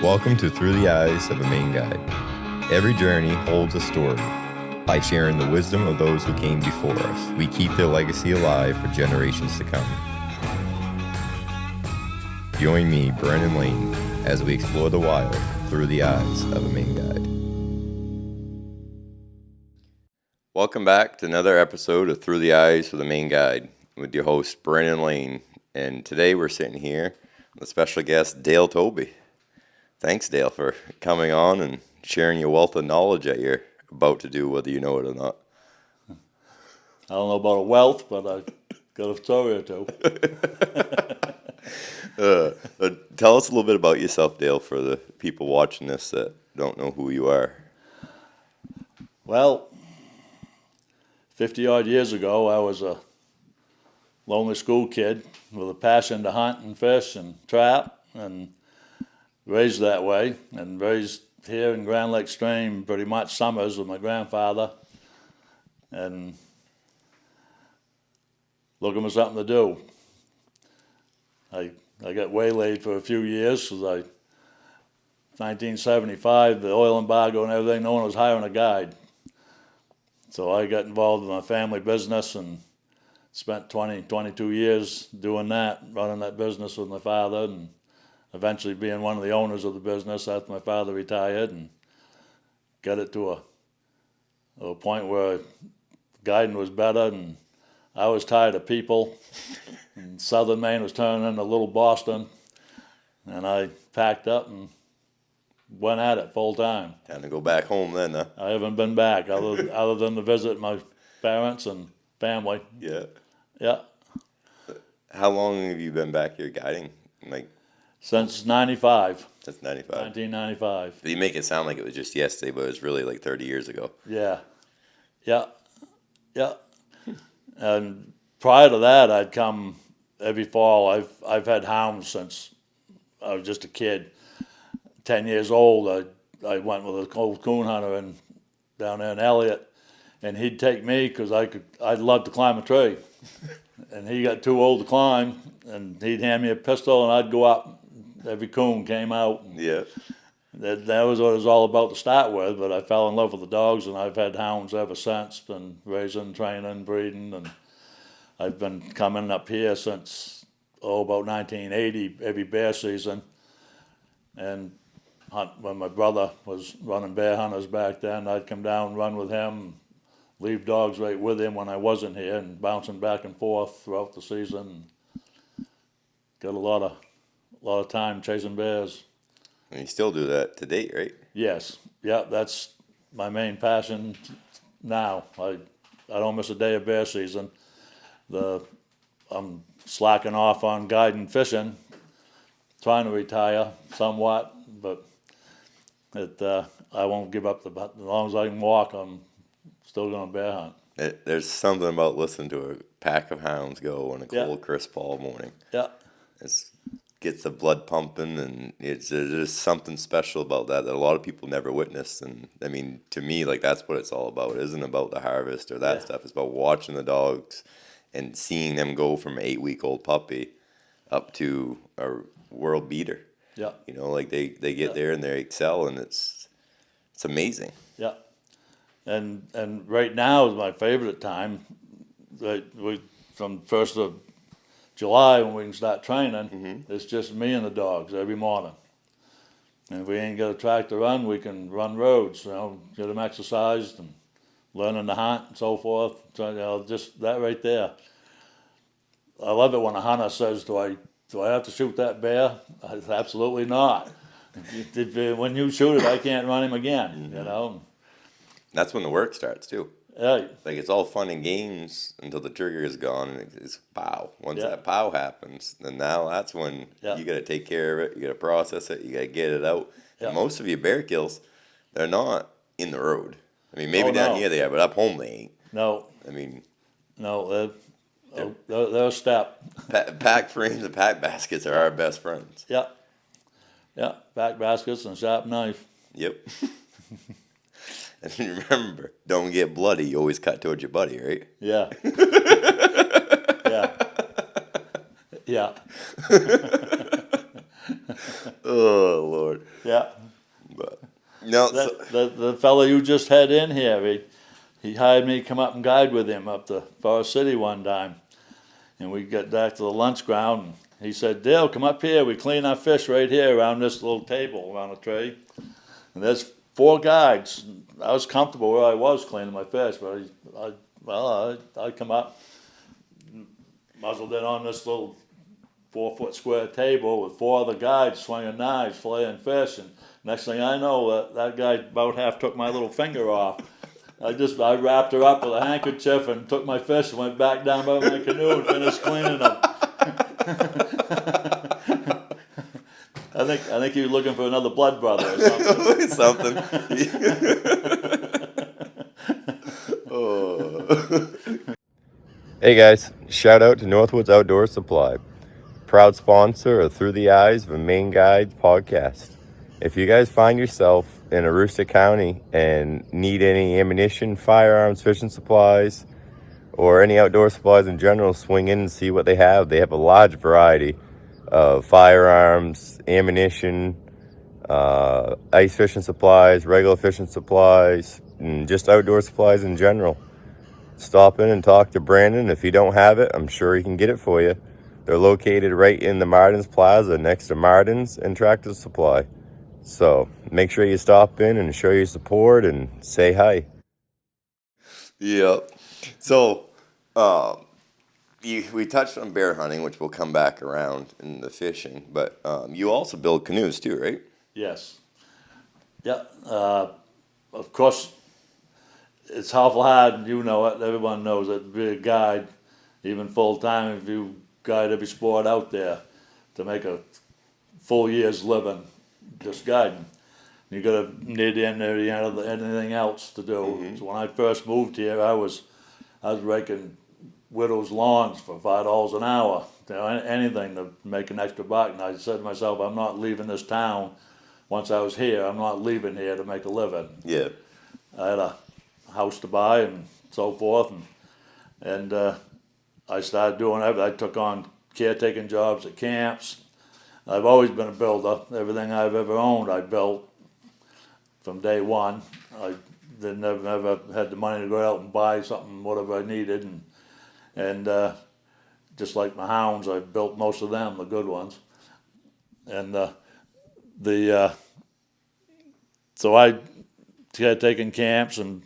Welcome to Through the Eyes of a Maine Guide. Every journey holds a story. By sharing the wisdom of those who came before us, we keep their legacy alive for generations to come. Join me, Brennan Lane, as we explore the wild through the eyes of a Maine Guide. Welcome back to another episode of Through the Eyes of the Maine Guide with your host, Brennan Lane. And today we're sitting here with a special guest, Dale Tobey. Thanks, Dale, for coming on and sharing your wealth of knowledge that you're about to do, whether you know it or not. I don't know about a wealth, but I got a story or two. Tell us a little bit about yourself, Dale, for the people watching this that don't know who you are. Well, 50-odd years ago, I was a lonely school kid with a passion to hunt and fish and trap, and raised that way, and raised here in Grand Lake Stream pretty much summers with my grandfather, and looking for something to do. I got waylaid for a few years because 1975, the oil embargo and everything, no one was hiring a guide. So I got involved in my family business and spent 22 years doing that, running that business with my father, and eventually being one of the owners of the business after my father retired, and got it to a point where guiding was better, and I was tired of people, and southern Maine was turning into little Boston, and I packed up and went at it full time. Time to go back home then, huh? I haven't been back other than to visit my parents and family. Yeah. Yeah. How long have you been back here guiding? Since 95. Since 95. 1995. You make it sound like it was just yesterday, but it was really like 30 years ago. Yeah. Yeah. And prior to that, I'd come every fall. I've had hounds since I was just a kid. 10 years old, I went with an old coon hunter down there in Elliott, and he'd take me because I'd love to climb a tree. And he got too old to climb, and he'd hand me a pistol, and I'd go up. Every coon came out. Yeah. That was what it was all about to start with, but I fell in love with the dogs, and I've had hounds ever since, been raising, training, breeding, and I've been coming up here since, about 1980, every bear season, and when my brother was running bear hunters back then, I'd come down and run with him, leave dogs right with him when I wasn't here, and bouncing back and forth throughout the season. Got a lot of time chasing bears. And you still do that to date, right? Yes. Yeah, that's my main passion now. I don't miss a day of bear season. I'm slacking off on guiding fishing, trying to retire somewhat, but I won't give up as long as I can walk, I'm still going to bear hunt. There's something about listening to a pack of hounds go on a cold, crisp fall morning. Yeah. It gets the blood pumping, and there's just something special about that a lot of people never witness. And I mean, to me, that's what it's all about. It isn't about the harvest or that stuff. It's about watching the dogs and seeing them go from an 8-week-old puppy up to a world beater. Yeah. They get there and they excel, and it's amazing. Yeah. And right now is my favorite time. From 1st of July, when we can start training, it's just me and the dogs every morning. And if we ain't got a track to run, we can run roads, get them exercised and learning to hunt and so forth. So, just that right there. I love it when a hunter says, do I have to shoot that bear? Absolutely not. When you shoot it, I can't run him again, That's when the work starts, too. Yeah. It's all fun and games until the trigger is gone, and it's pow. Once that pow happens, then now that's when you got to take care of it. You got to process it. You got to get it out. Yeah. And most of your bear kills, they're not in the road. I mean, maybe down here they are, but up home they ain't. No. I mean, no, they're a step. Pack frames and pack baskets are our best friends. Yeah. Yeah, pack baskets and a sharp knife. Yep. And remember, don't get bloody. You always cut towards your buddy, right? Yeah. Yeah. Oh Lord. Yeah. But no, so, The fella you just had in here, he hired me to come up and guide with him up to Forest City one time. And we got back to the lunch ground, and he said, Dale, come up here. We clean our fish right here around this little table around a tree. And there's 4 guides. I was comfortable where I was cleaning my fish, but I come up, muzzled in on this little 4-foot square table with 4 other guides swinging knives, filleting fish, and next thing I know, that guy about half took my little finger off. I wrapped her up with a handkerchief and took my fish and went back down by my canoe and finished cleaning them. I think he was looking for another blood brother or something. something. Oh. Hey guys, shout out to Northwoods Outdoor Supply, proud sponsor of Through the Eyes of a Maine Guide podcast. If you guys find yourself in Aroostook County and need any ammunition, firearms, fishing supplies, or any outdoor supplies in general, swing in and see what they have. They have a large variety of firearms, ammunition, ice fishing supplies, regular fishing supplies, and just outdoor supplies in general. Stop in and talk to Brandon. If you don't have it, I'm sure he can get it for you. They're located right in the Martin's Plaza next to Martin's and Tractor Supply. So make sure you stop in and show your support and say hi. Yep. So we touched on bear hunting, which we'll come back around in the fishing, but you also build canoes too, right? Yes. Yeah. Of course, it's awful hard, you know it, everyone knows it, to be a guide, even full-time, if you guide every sport out there, to make a full year's living just guiding. You gotta need anything else to do. Mm-hmm. So when I first moved here, I was raking widows' lawns for $5 an hour. You know, anything to make an extra buck. And I said to myself, I'm not leaving this town. Once I was here, I'm not leaving here to make a living. Yeah. I had a house to buy and so forth, and I started doing everything. I took on caretaking jobs at camps. I've always been a builder. Everything I've ever owned, I built from day one. I never had the money to go out and buy something, whatever I needed, and just like my hounds, I built most of them, the good ones, and so I taking camps and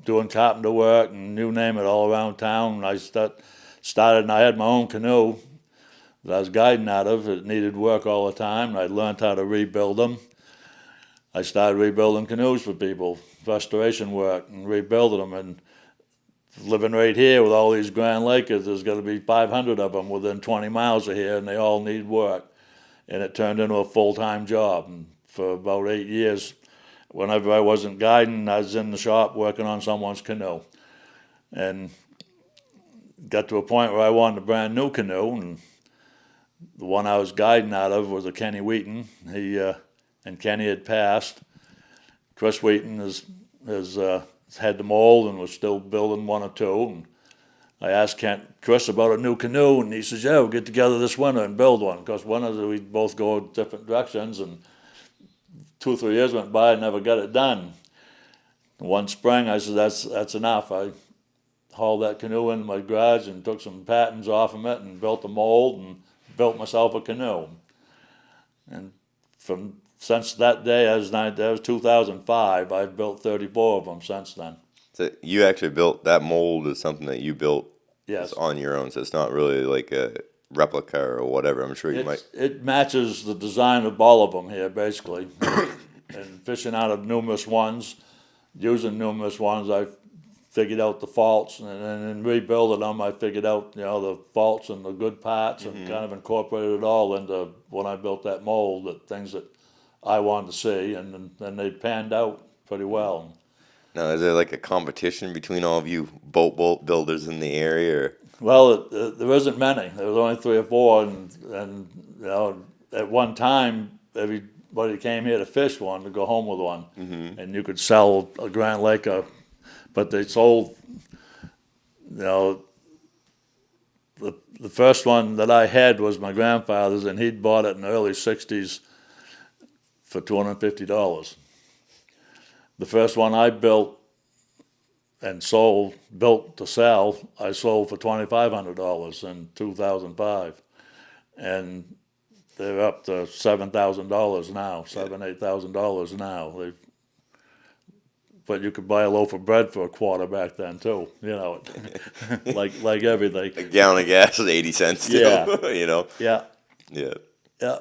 doing carpenter work and you name it all around town. And I started, and I had my own canoe that I was guiding out of. It needed work all the time, and I learned how to rebuild them. I started rebuilding canoes for people, restoration work, and rebuilding them. And living right here with all these Grand Lakers, there's going to be 500 of them within 20 miles of here, and they all need work. And it turned into a full-time job. And for about 8 years, whenever I wasn't guiding, I was in the shop working on someone's canoe. And got to a point where I wanted a brand new canoe, and the one I was guiding out of was a Kenny Wheaton. And Kenny had passed. Chris Wheaton has had the mold and was still building one or two. And I asked Chris about a new canoe, and he says, yeah, we'll get together this winter and build one. Because we both go different directions, and 2 or 3 years went by and never got it done. One spring, I said, that's enough. I hauled that canoe into my garage and took some patents off of it and built a mold and built myself a canoe. And since that day, that was 2005, I've built 34 of them since then. So you actually built that mold is something that you built yes. on your own, so it's not really like a replica or whatever. I'm sure it matches the design of all of them here, basically. And fishing out of numerous ones, using numerous ones, I figured out the faults, and in rebuilding them, I figured out the faults and the good parts, and kind of incorporated it all into when I built that mold, the things that I wanted to see, and then they panned out pretty well. Now, is there like a competition between all of you boat builders in the area? Or? Well, there isn't many. There was only 3 or 4, and at one time, everybody came here to fish one, to go home with one, and you could sell a Grand Lake, but they sold, the first one that I had was my grandfather's, and he'd bought it in the early '60s for $250. The first one I built and built to sell, I sold for $2,500 in 2005, and they're up to $7,000 now, $8,000 now. But you could buy a loaf of bread for a quarter back then too, like everything. A gallon of gas is 80 cents still, Yeah. Yeah, Yeah. yeah,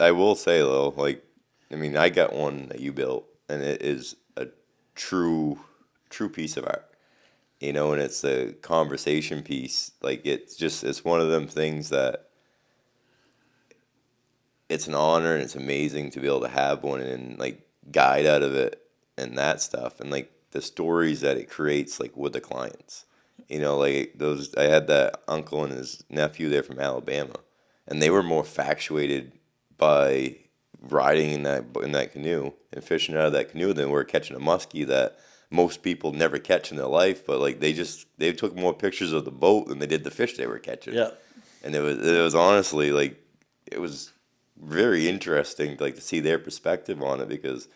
I will say though, like, I mean, I got one that you built, and it is a true piece of art, and it's a conversation piece. Like, it's one of them things that it's an honor, and it's amazing to be able to have one and like guide out of it and that stuff, and like the stories that it creates, like with the clients. Like those, I had that uncle and his nephew there from Alabama, and they were more factuated by riding in that canoe and fishing out of that canoe than we're catching a muskie that most people never catch in their life. But like they took more pictures of the boat than they did the fish they were catching. yeah, And it was honestly like it was very interesting, like, to see their perspective on it, because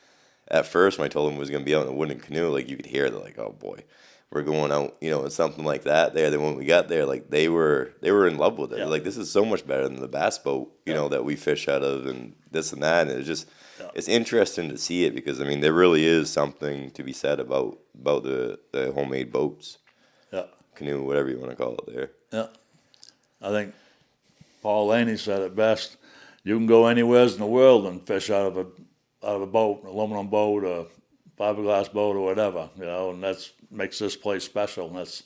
at first when I told them it was going to be out in a wooden canoe, like you could hear they're like, oh boy, we're going out, and something like that there. Then when we got there, like they were in love with it. Yeah. Like, this is so much better than the bass boat, that we fish out of, and this and that. And it's just it's interesting to see it, because I mean there really is something to be said about the homemade boats, yeah, canoe, whatever you want to call it there. yeah. I think Paul Laney said it best. You can go anywhere in the world and fish out of a boat, an aluminum boat, a fiberglass boat, or whatever, and that's makes this place special. And that's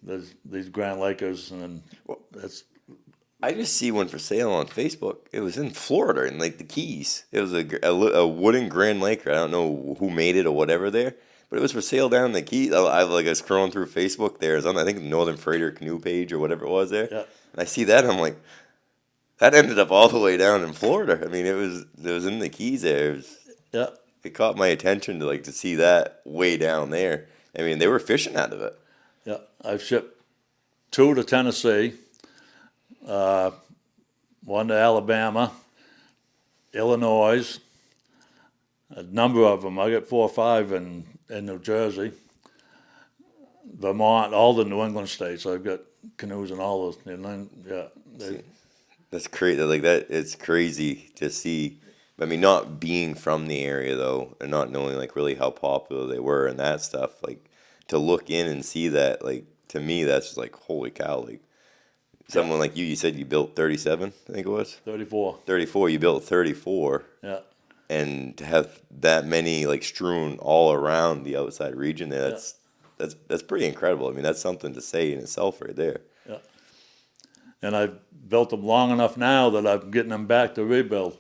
there's these Grand Lakers, and that's. I just see one for sale on Facebook. It was in Florida, in like the Keys. It was a wooden Grand Laker. I don't know who made it or whatever there, but it was for sale down in the Keys. I was scrolling through Facebook there. It's on, I think, the Northern Freighter Canoe page or whatever it was there. Yeah. And I see that, and I'm like, that ended up all the way down in Florida. I mean, it was in the Keys there. Yeah. It caught my attention to see that way down there. I mean, they were fishing out of it. Yeah. I've shipped 2 to Tennessee, 1 to Alabama, Illinois, a number of them. I got 4 or 5 in New Jersey, Vermont, all the New England states. I've got canoes in all those. That's crazy. Like that, it's crazy to see. I mean, not being from the area though, and not knowing like really how popular they were and that stuff. Like, to look in and see that, like, to me, that's just like, holy cow! Like, someone like you said you built 37, I think it was 34. 34. You built 34. Yeah. And to have that many like strewn all around the outside region there, that's pretty incredible. I mean, that's something to say in itself right there. Yeah. And I've built them long enough now that I'm getting them back to rebuild.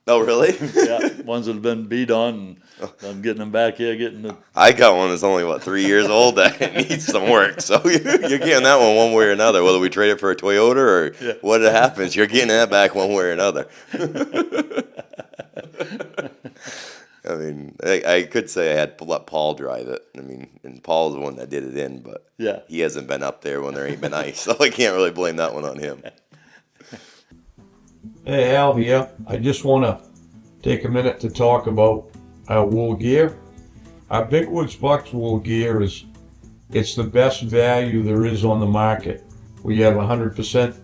Oh, really? Yeah, ones that have been beat on, and I'm getting them back here, I got one that's only 3 years old that needs some work. So you're getting that one way or another. Whether we trade it for a Toyota or what happens, you're getting that back one way or another. I mean, I could say I had let Paul drive it. I mean, and Paul's the one that did it in, but he hasn't been up there when there ain't been ice, so I can't really blame that one on him. Hey, Al here. I just want to take a minute to talk about our wool gear. Our Big Woods Bucks wool gear it's the best value there is on the market. We have 100%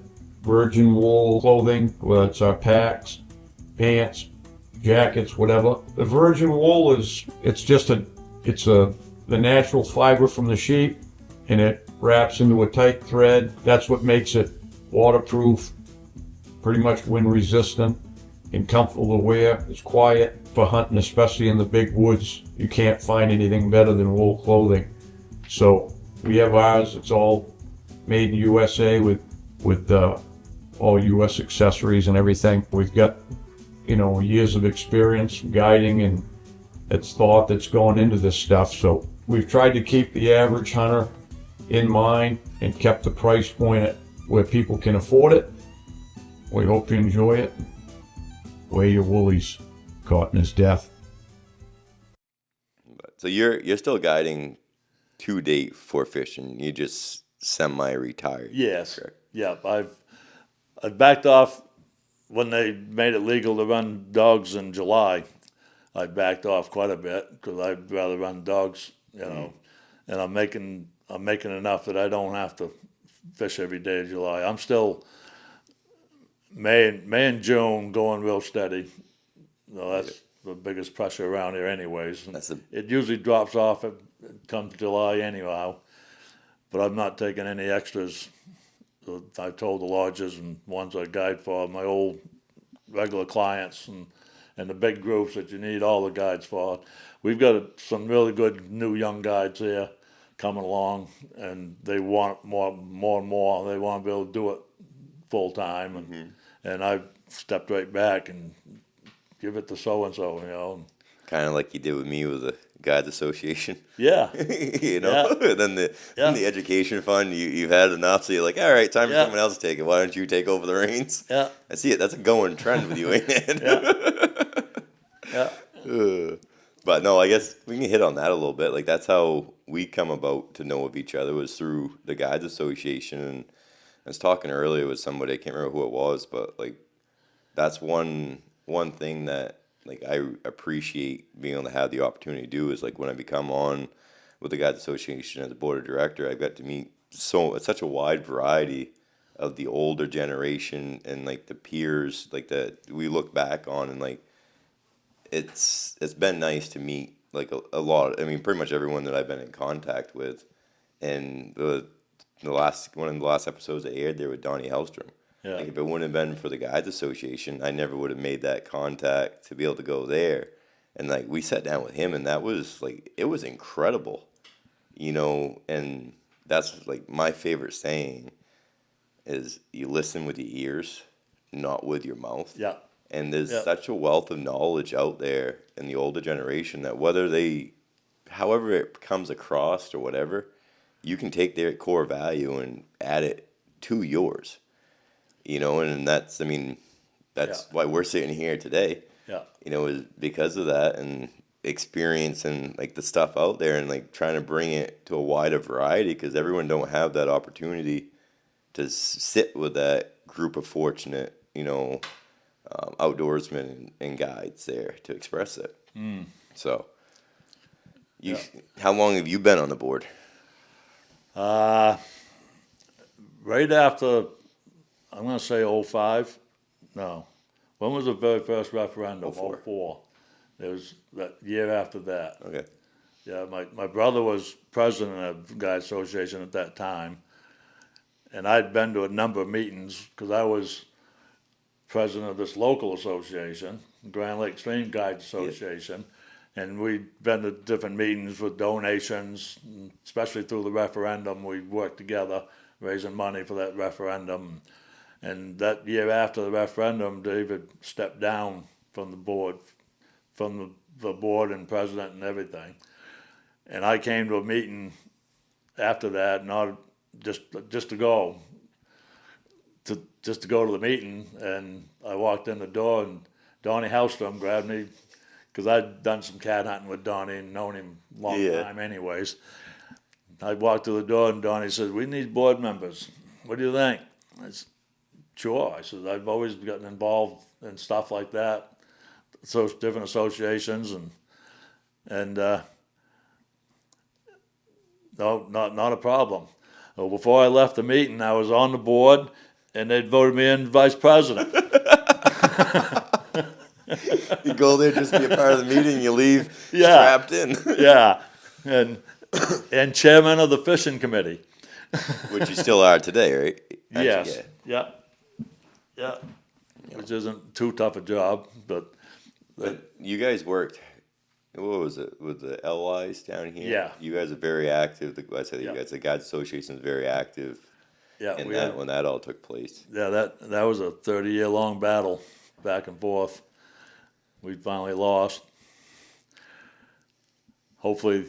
virgin wool clothing, whether it's our packs, pants, jackets, whatever. The virgin wool it's the natural fiber from the sheep, and it wraps into a tight thread. That's what makes it waterproof, pretty much wind resistant, and comfortable to wear. It's quiet for hunting, especially in the big woods. You can't find anything better than wool clothing. So we have ours. It's all made in USA with all US accessories and everything. We've got years of experience guiding and it's thought that's going into this stuff. So we've tried to keep the average hunter in mind and kept the price point at where people can afford it. We hope you enjoy it. Wear your woolies, caught in his death. So you're still guiding to date for fishing. You just semi-retired. Yes. Correct. Yeah. I backed off when they made it legal to run dogs in July. I backed off quite a bit because I'd rather run dogs, and I'm making enough that I don't have to fish every day of July. I'm still May and June going real steady. That's the biggest pressure around here, anyways. That's the It usually drops off at comes July anyhow. But I'm not taking any extras. I told the lodges and ones I guide for my old regular clients and the big groups that you need all the guides for. We've got some really good new young guides here coming along, and they want more and more. They want to be able to do it full time, and I've stepped right back and give it to so and so. kind of like you did with me with the Guides Association. Yeah, And then the education fund, you've had enough, so you're like, all right, time for someone else to take it. Why don't you take over the reins? Yeah, I see it. That's a going trend with you, ain't it? yeah. But no, I guess we can hit on that a little bit. Like that's how we come about to know of each other was through the Guides Association. And I was talking earlier with somebody, I can't remember who it was, but like that's one thing that like I appreciate being able to have the opportunity to do is like when I become on with the Guides Association as a board of director, I got to meet such a wide variety of the older generation and like the peers like that we look back on, and like it's been nice to meet like a lot. I mean, pretty much everyone that I've been in contact with, and the last one of the last episodes that aired there with Donnie Hellstrom. Yeah. Like if it wouldn't have been for the Guides Association, I never would have made that contact to be able to go there. And like we sat down with him, and that was like it was incredible, And that's like my favorite saying is you listen with your ears, not with your mouth. Yeah. And there's such a wealth of knowledge out there in the older generation that however it comes across or whatever, you can take their core value and add it to yours. And that's why we're sitting here today. Yeah. Is because of that and experience and like the stuff out there and like trying to bring it to a wider variety because everyone don't have that opportunity to sit with that group of fortunate, outdoorsmen and guides there to express it. So, how long have you been on the board? Right after, I'm going to say 05. No. When was the very first referendum? 04. 04. It was that year after that. Okay. Yeah, my brother was president of the Guide Association at that time, and I'd been to a number of meetings because I was president of this local association, Grand Lake Stream Guide Association, and we'd been to different meetings with donations, especially through the referendum. We worked together raising money for that referendum. And that year after the referendum, David stepped down from the board, the board and president and everything. And I came to a meeting after that, not just to go to the meeting. And I walked in the door, and Donnie Hellstrom grabbed me because I'd done some cat hunting with Donnie and known him a long time, anyways. I walked to the door, and Donnie said, "We need board members. What do you think?" I said, "Sure." I said, "I've always gotten involved in stuff like that, so different associations, and no, not a problem." Well, before I left the meeting, I was on the board, and they'd voted me in vice president. You go there just to be a part of the meeting, you leave strapped in. Yeah, and chairman of the fishing committee. Which you still are today, right? Yes. Yeah. Which isn't too tough a job, but you guys worked. What was it with the LIs down here? Yeah. You guys are very active. I said you guys, the Guides Association is very active. Yeah, in that when that all took place. Yeah, that was a 30-year long battle, back and forth. We finally lost. Hopefully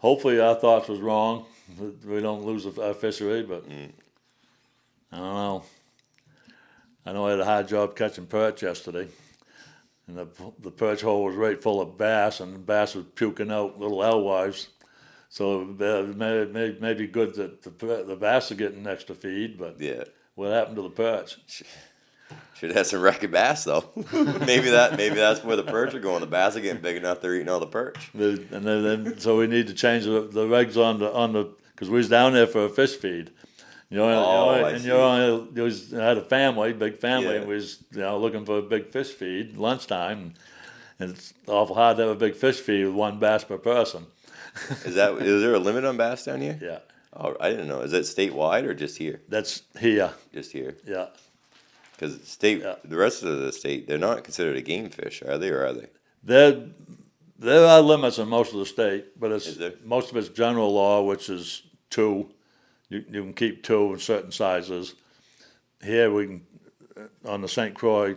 our thoughts was wrong. We don't lose our fishery, but I don't know. I know I had a hard job catching perch yesterday, and the perch hole was right full of bass, and the bass was puking out little alewives. So it may be good that the bass are getting extra feed, but Yeah. what happened to the perch? Should have some record bass though. maybe that's where the perch are going. The bass are getting big enough they're eating all the perch. And then so we need to change the regs on the because we was down there for a fish feed. I see. You had a family, big family, Yeah. and we was looking for a big fish feed lunchtime, and it's awful hard to have a big fish feed with one bass per person. Is there a limit on bass down here? Yeah, Oh, I didn't know. Is it statewide or just here? that's here. Just here. Yeah, Because Yeah. the rest of the state, they're not considered a game fish, are they? Or are they? there are limits in most of the state, but Is there? most of it's general law, which is two. You can keep two in certain sizes. Here we can on the St. Croix,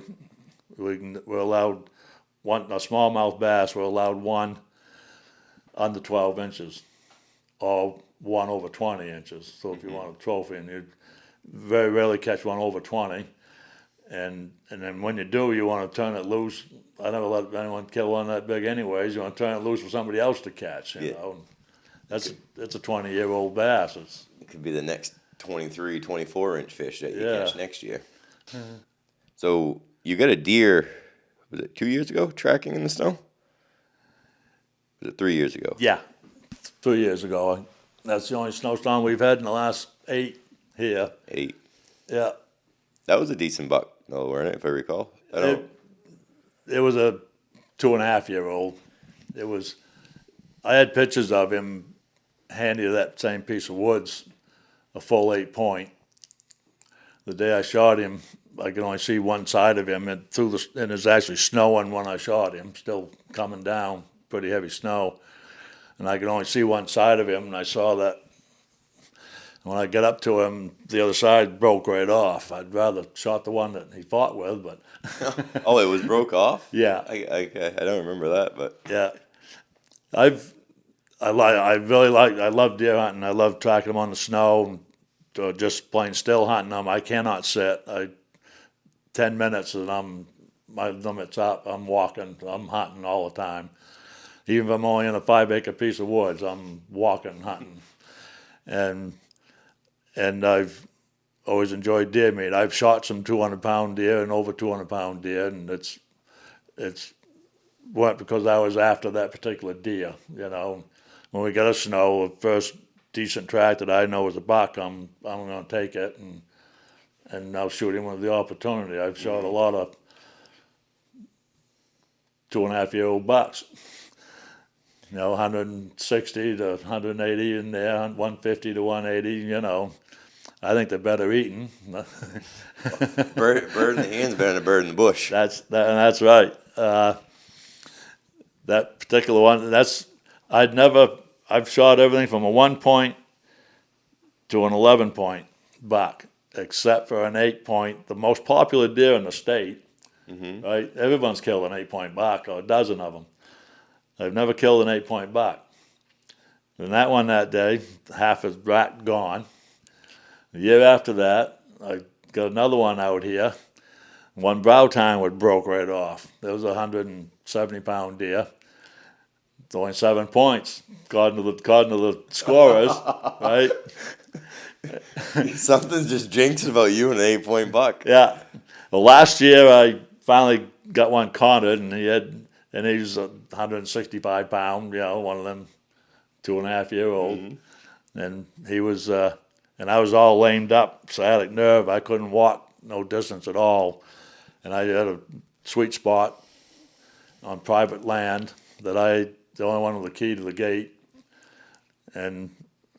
we're allowed one a smallmouth bass. We're allowed one under 12 inches, or one over 20 inches. So if you want a trophy, and you very rarely catch one over 20, and then when you do, you want to turn it loose. I never let anyone kill one that big, anyways. You want to turn it loose for somebody else to catch. You Yeah. know, it's a 20-year-old bass. It could be the next 23, 24-inch fish that you Yeah. catch next year. So you got a deer, was it 2 years ago, tracking in the snow? Was it 3 years ago? Yeah, 2 years ago. That's the only snowstorm we've had in the last 8 here. 8. Yeah. That was a decent buck, though, weren't it, if I recall? I don't. It was a 2.5-year-old. I had pictures of him handy to that same piece of woods, a full 8-point. The day I shot him, I could only see one side of him, and it was actually snowing when I shot him, still coming down, pretty heavy snow, and I could only see one side of him, and I saw that. When I got up to him, the other side broke right off. I'd rather shot the one that he fought with, but Oh, it was broke off? yeah, I don't remember that, but yeah. I love deer hunting. I love tracking them on the snow, or just plain still hunting them. I cannot sit. 10 minutes and my limit's up. I'm walking. I'm hunting all the time. Even if I'm only in a 5-acre piece of woods, I'm walking, hunting. And I've always enjoyed deer meat. I've shot some 200-pound deer and over 200-pound deer, and it's weren't because I was after that particular deer. When we got a snow, the first decent track that I know is a buck, I'm going to take it and I'll shoot him with the opportunity. I've shot a lot of 2.5-year-old bucks. 160 to 180 in there, 150 to 180. I think they're better eating. bird in the hand's better than a bird in the bush. That's right. That particular one, I've shot everything from a 1-point to an 11-point buck, except for an 8-point, the most popular deer in the state, right? Everyone's killed an 8-point buck, or a dozen of them. I've never killed an 8-point buck. And that one that day, half his rack gone. The year after that, I got another one out here. One brow tine would broke right off. There was a 170-pound deer. It's only 7 points, according to the scorers, right? Something's just jinxed about you and an 8-point buck. Yeah. Well, last year I finally got one cornered, and he was 165 pound, one of them 2.5-year-old, and he was, and I was all lamed up, sciatic nerve. I couldn't walk no distance at all, and I had a sweet spot on private land that the only one with the key to the gate, and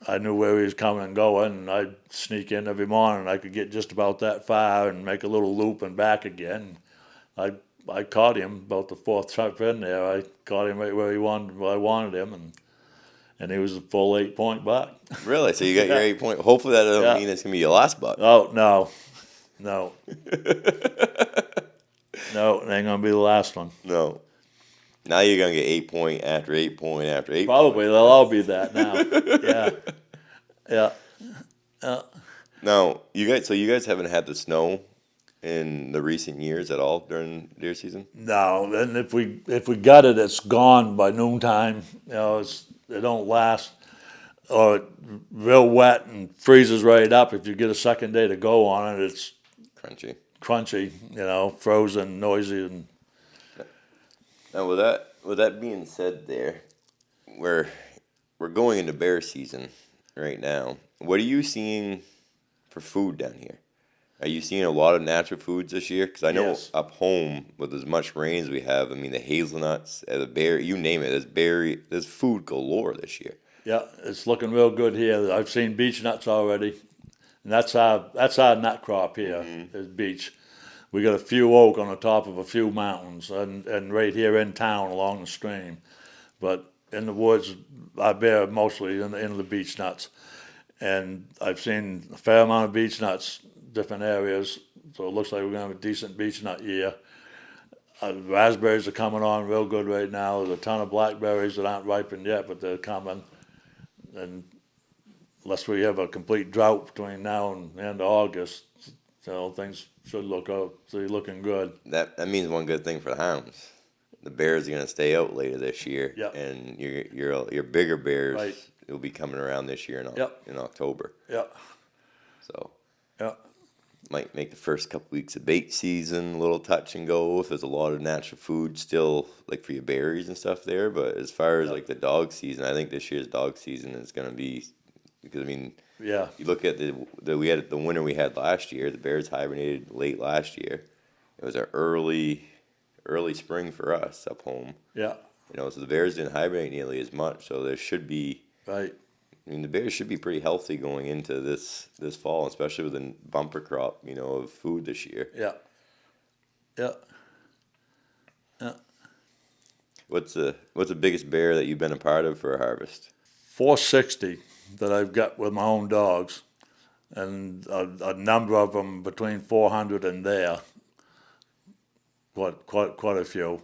I knew where he was coming and going, and I'd sneak in every morning. I could get just about that far and make a little loop and back again. I caught him about the 4th trip in there. I caught him right where I wanted him, and he was a full 8-point buck. Really? So you got your 8-point. Hopefully that doesn't mean it's gonna be your last buck. Oh no, no, no! It ain't gonna be the last one. No. Now you're gonna get 8-point after 8-point after 8. Probably they'll all be that now. Yeah. Now you guys haven't had the snow in the recent years at all during deer season? No, and if we got it, it's gone by noontime. It don't last. or real wet and freezes right up. If you get a second day to go on it, it's Crunchy. crunchy, frozen, noisy, and Now, with that being said, we're going into bear season right now. What are you seeing for food down here? Are you seeing a lot of natural foods this year? Because I know Yes. up home with as much rain as we have, I mean the hazelnuts, the berry, you name it, there's food galore this year. yeah, it's looking real good here. I've seen beech nuts already, and that's our nut crop here is beech. We got a few oak on the top of a few mountains, and right here in town along the stream. But in the woods, I bear mostly in the beech nuts, and I've seen a fair amount of beech nuts, different areas. So it looks like we're gonna have a decent beech nut year. Raspberries are coming on real good right now. There's a ton of blackberries that aren't ripened yet, but they're coming. And unless we have a complete drought between now and the end of August, things should looking good. That means one good thing for the hounds. The bears are gonna stay out later this year, Yep. and your bigger bears Right. will be coming around this year Yep. in October. Yeah, So yeah, might make the first couple weeks of bait season a little touch and go if there's a lot of natural food still like for your berries and stuff there. But as far as like the dog season, I think this year's dog season is gonna be because I mean yeah, you look at we had the winter we had last year. The bears hibernated late last year. It was an early spring for us up home. yeah, So the bears didn't hibernate nearly as much. So there should be. right. I mean, the bears should be pretty healthy going into this fall, especially with a bumper crop, of food this year. Yeah, yeah. Yeah. What's the biggest bear that you've been a part of for a harvest? 460 that I've got with my own dogs, and a number of them between 400 and there. Quite a few.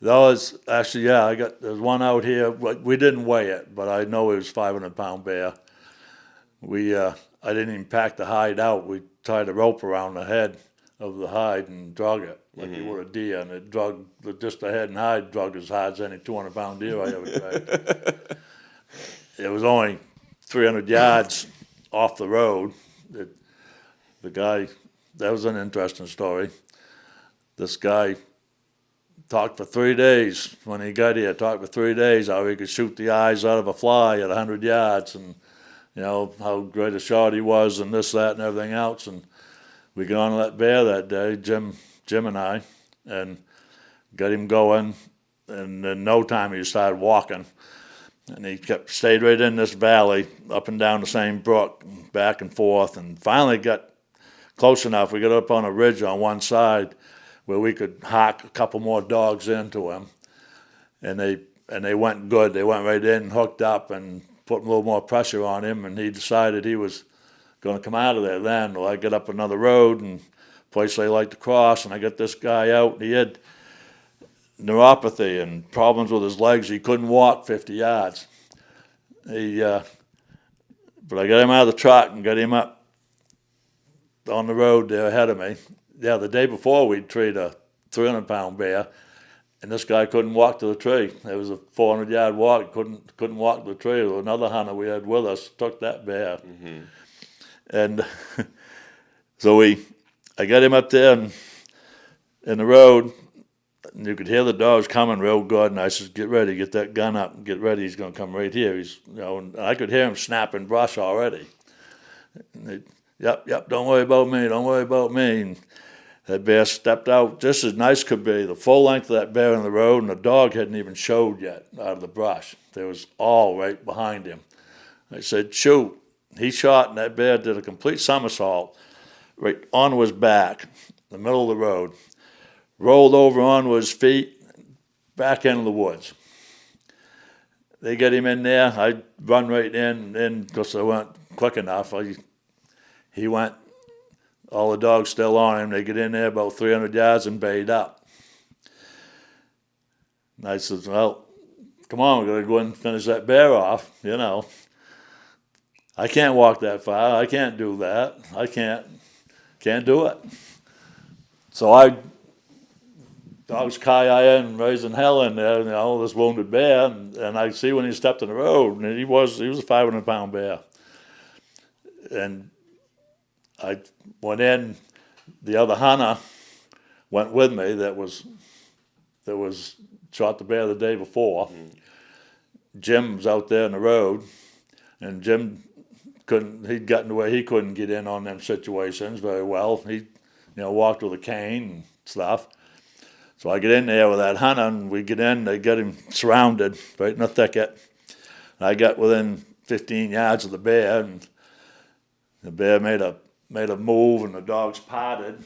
Those actually, yeah, there's one out here. We didn't weigh it, but I know it was 500-pound bear. I didn't even pack the hide out. We tied a rope around the head of the hide and drug it like you would a deer, and it drug just the head and hide drug as hard as any 200-pound deer I ever dragged. It was only 300 yards off the road. The guy, that was an interesting story. This guy talked for 3 days when he got here. Talked for 3 days how he could shoot the eyes out of a fly at 100 yards, and how great a shot he was, and this, that, and everything else. And we got on that bear that day, Jim and I, and got him going. And in no time he started walking, and he stayed right in this valley, up and down the same brook, back and forth, and finally got close enough. We got up on a ridge on one side where we could hock a couple more dogs into him, and they went good. They went right in, hooked up, and put a little more pressure on him, and he decided he was going to come out of there then. Well, I got up another road, and place they like to cross, and I got this guy out, and he had neuropathy and problems with his legs. He couldn't walk 50 yards. But I got him out of the truck and got him up on the road there ahead of me. Yeah, the day before we'd treed a 300-pound bear, and this guy couldn't walk to the tree. It was a 400-yard walk. Couldn't walk to the tree. Another hunter we had with us took that bear, and so I got him up there in the road, and you could hear the dogs coming real good. And I said, "Get ready, get that gun up, and get ready. He's going to come right here." And I could hear him snapping brush already. And Yep, don't worry about me, don't worry about me. And that bear stepped out just as nice could be, the full length of that bear in the road, and the dog hadn't even showed yet out of the brush. There was all right behind him. I said, shoot. He shot, and that bear did a complete somersault right onto his back, in the middle of the road, rolled over onto his feet, back into the woods. They get him in there. I run right in because I went quick enough. He went, all the dogs still on him. They get in there about 300 yards and bayed up. And I said, well, come on, we're going to go and finish that bear off, I can't walk that far. I can't do that. I can't do it. So I dogs ki-ying, raising hell in there, this wounded bear, and I see when he stepped in the road, and he was a 500-pound bear. And I went in, the other hunter went with me that was shot the bear the day before. Jim was out there in the road, and Jim he'd gotten to where he couldn't get in on them situations very well. He, walked with a cane and stuff. So I get in there with that hunter, and we get in, they get him surrounded right in the thicket. And I got within 15 yards of the bear, and the bear made a move, and the dogs parted,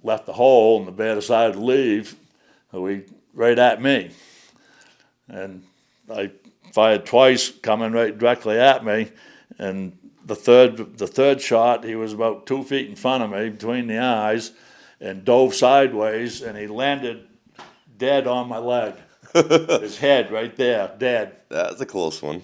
left the hole, and the bear decided to leave. So right at me. And I fired twice, coming right directly at me, and the third shot, he was about 2 feet in front of me, between the eyes, and dove sideways, and he landed dead on my leg. His head right there, dead. That's a close one.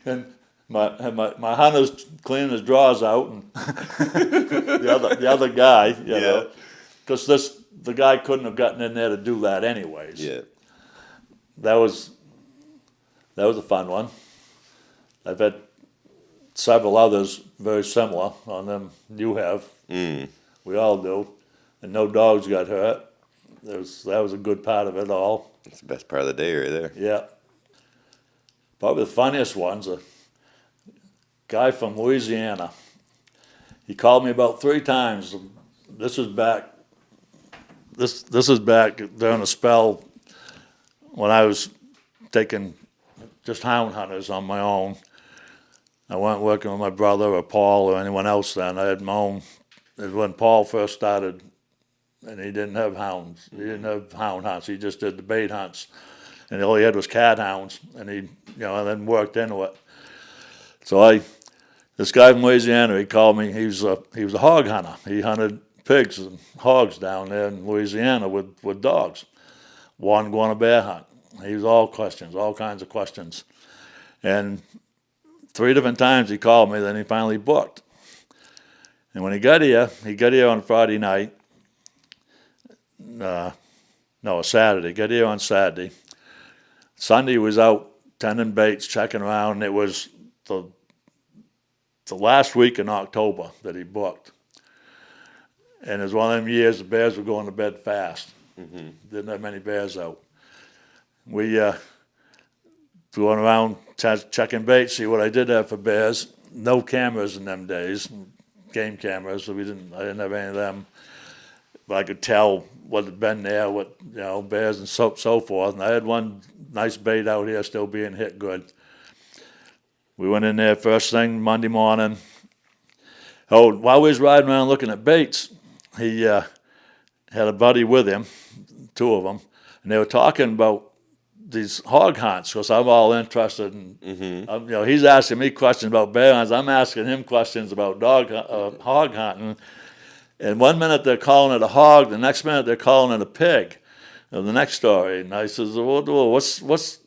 And my hunter's cleaning his drawers out, and the other guy, because the guy couldn't have gotten in there to do that anyways. Yeah. That was a fun one. I've had several others very similar on them. You have. We all do. And no dogs got hurt. That was a good part of it all. It's the best part of the day right there. Yeah. Probably the funniest one's a guy from Louisiana. He called me about 3 times. This is back during a spell when I was taking just hound hunters on my own. I wasn't working with my brother or Paul or anyone else then. I had my own. It was when Paul first started, and he didn't have hounds. He didn't have hound hunts. He just did the bait hunts. And all he had was cat hounds, and he, and then worked into it. So this guy from Louisiana, he called me. He was a hog hunter. He hunted pigs and hogs down there in Louisiana with dogs. One going on a bear hunt. He was all kinds of questions. And 3 different times he called me, then he finally booked. And when he got here on Friday night, a Saturday, got here on Saturday. Sunday he was out tending baits, checking around, and it was the last week in October that he booked. And it was one of them years the bears were going to bed fast. Didn't have many bears out. We going around checking bait, see what I did have for bears. No cameras in them days, game cameras, so I didn't have any of them. But I could tell what had been there, bears and so forth. And I had one nice bait out here still being hit good. We went in there first thing Monday morning. Oh, while we was riding around looking at baits, he had a buddy with him, 2 of them, and they were talking about these hog hunts, because I'm all interested in, he's asking me questions about bear hunts. I'm asking him questions about hog hunting. And one minute they're calling it a hog, the next minute they're calling it a pig. And the next story, and I says, well, what's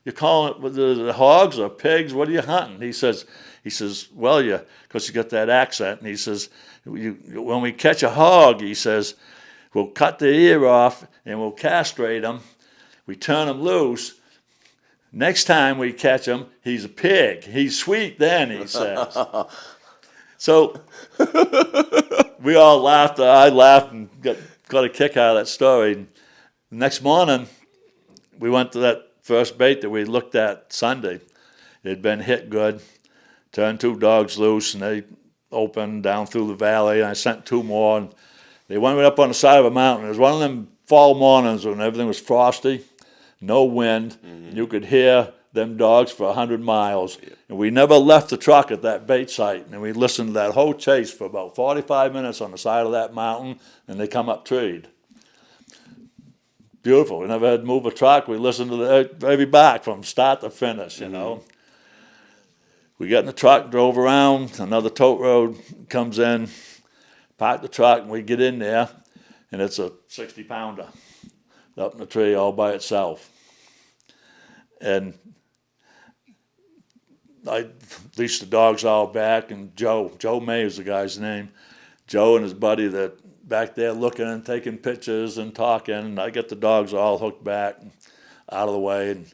you calling it, the hogs or pigs? What are you hunting? He says, well, because you got that accent. And he says, when we catch a hog, he says, we'll cut the ear off and we'll castrate him. We turn him loose. Next time we catch him, he's a pig. He's sweet then, he says. So we all laughed. I laughed and got a kick out of that story. The next morning, we went to that first bait that we looked at Sunday. It had been hit good. Turned 2 dogs loose, and they opened down through the valley. And I sent 2 more, and they went right up on the side of a mountain. It was one of them fall mornings when everything was frosty, no wind. You could hear them dogs for 100 miles. And we never left the truck at that bait site. And we listened to that whole chase for about 45 minutes on the side of that mountain, and they come up treed. Beautiful. We never had to move a truck. We listened to every back from start to finish, We got in the truck, drove around. Another tote road comes in, parked the truck, and we get in there, and it's a 60-pounder up in the tree all by itself. And I leashed the dogs all back, and Joe May is the guy's name. Joe and his buddy that back there looking and taking pictures and talking, and I get the dogs all hooked back and out of the way, and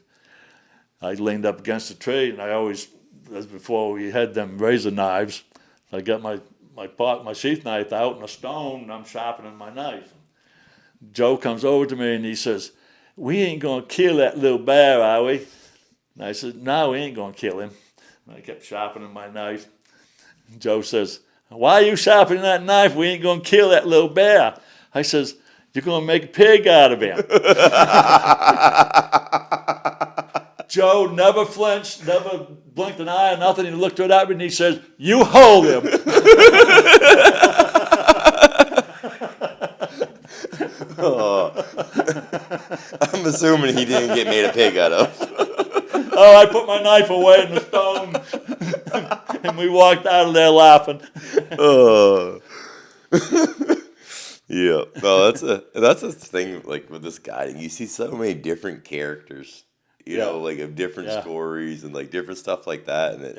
I leaned up against a tree, and I always, as before we had them razor knives, I got my sheath knife out and a stone, and I'm sharpening my knife. Joe comes over to me and he says, "We ain't gonna kill that little bear, are we?" And I said, "No, we ain't gonna kill him." And I kept sharpening my knife. Joe says, "Why are you sharpening that knife? We ain't gonna kill that little bear." I says, "You're gonna make a pig out of him." Joe never flinched, never blinked an eye or nothing. He looked right at me and he says, "You hold him." Oh. I'm assuming he didn't get made a pig out of. Oh, I put my knife away in the stone, and we walked out of there laughing. Oh. Yeah. No, that's a thing. Like with this guy, you see so many different characters. You Yeah. know, like of different Yeah. stories and like different stuff like that, and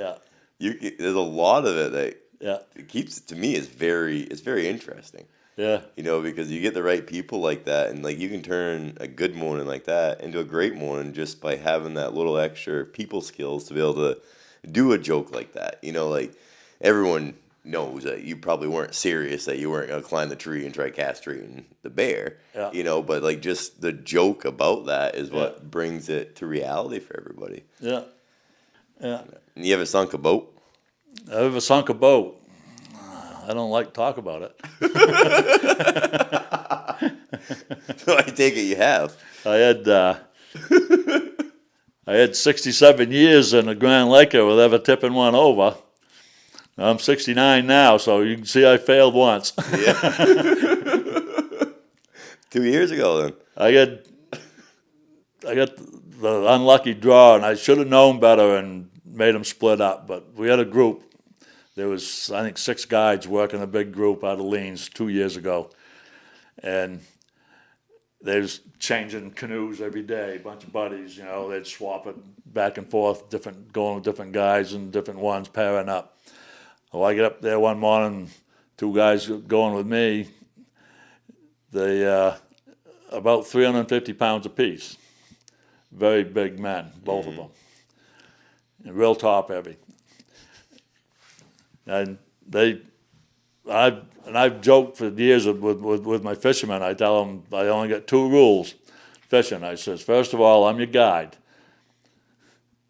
Yeah, there's a lot of it that yeah, it keeps to me it's very interesting. yeah, You know, because you get the right people like that, and like you can turn a good morning like that into a great morning just by having that little extra people skills to be able to do a joke like that. You know, like everyone knows that you probably weren't serious, that you weren't gonna climb the tree and try castrating the bear. Yeah. You know, but like just the joke about that is what Yeah. brings it to reality for everybody. yeah, yeah. And you ever sunk a boat? I ever sunk a boat? I don't like to talk about it. So I take it you have. I had 67 years in the Grand Lake with ever tipping one over. I'm 69 now, so you can see I failed once. Yeah. 2 years ago then. I got the unlucky draw, and I should have known better and made them split up. But we had a group. There was, I think, 6 guides working a big group out of Leans 2 years ago, and they was changing canoes every day. A bunch of buddies, you know, they'd swap it back and forth, going with different guys and different ones pairing up. Well, I get up there one morning, 2 guys going with me. They about 350 pounds apiece. Very big men, both of them, and real top heavy. And I've joked for years with my fishermen. I tell them I only got 2 rules fishing. I says, first of all, I'm your guide.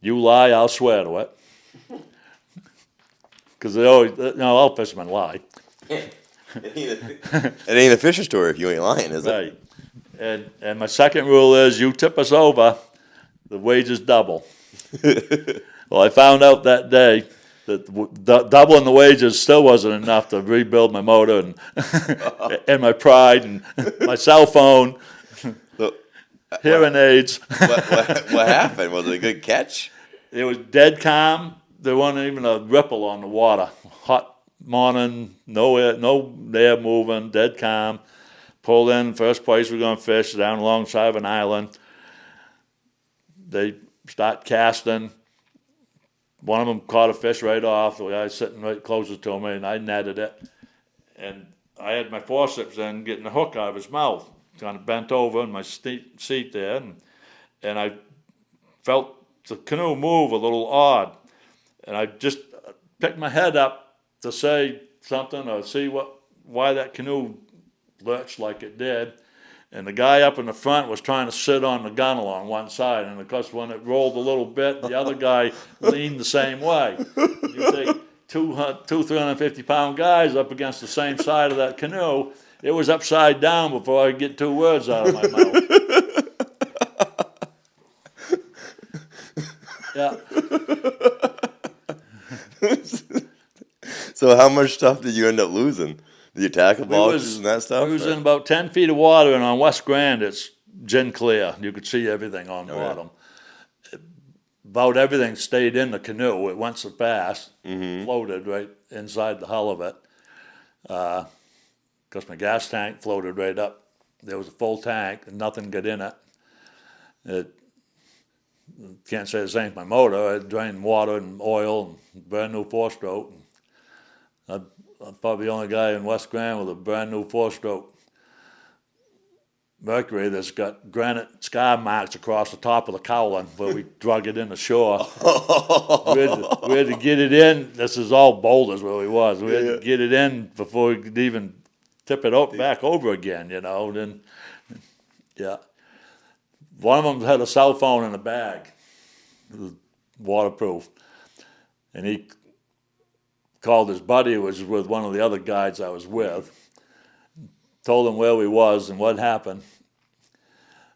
You lie, I'll swear to it. Because they always, all fishermen lie. It ain't a fisher story if you ain't lying, is it? Right. And my second rule is you tip us over, the wages double. Well, I found out that day that doubling the wages still wasn't enough to rebuild my motor and and my pride and my cell phone, So, hearing aids. what happened? Was it a good catch? It was dead calm. There wasn't even a ripple on the water. Hot morning, no air moving, dead calm. Pulled in, first place we're going to fish, down alongside of an island. They start casting. One of them caught a fish right off. The guy sitting right closest to me, and I netted it. And I had my forceps in, getting the hook out of his mouth. Kind of bent over in my seat there, and I felt the canoe move a little odd. And I just picked my head up to say something or see why that canoe lurched like it did. And the guy up in the front was trying to sit on the gunnel on one side. And of course, when it rolled a little bit, the other guy leaned the same way. You take two 350-pound guys up against the same side of that canoe, it was upside down before I could get 2 words out of my mouth. Yeah. So how much stuff did you end up losing? Did you tackle boxes and that stuff? We was or? in about 10 feet of water, and on West Grand, it's gin clear. You could see everything on the bottom. About everything stayed in the canoe. It went so fast, floated right inside the hull of it. Because my gas tank floated right up. There was a full tank, and nothing got in it. Can't say the same for my motor. I drained water and oil and brand new 4-stroke. I'm probably the only guy in West Grand with a brand new 4-stroke Mercury that's got granite scar marks across the top of the cowling where we drug it in the shore. We had to get it in. This is all boulders where we was. We had to get it in before we could even tip it back over again, you know. Then, yeah. One of them had a cell phone in a bag. It was waterproof. And he called his buddy, who was with one of the other guides I was with, told him where we was and what happened.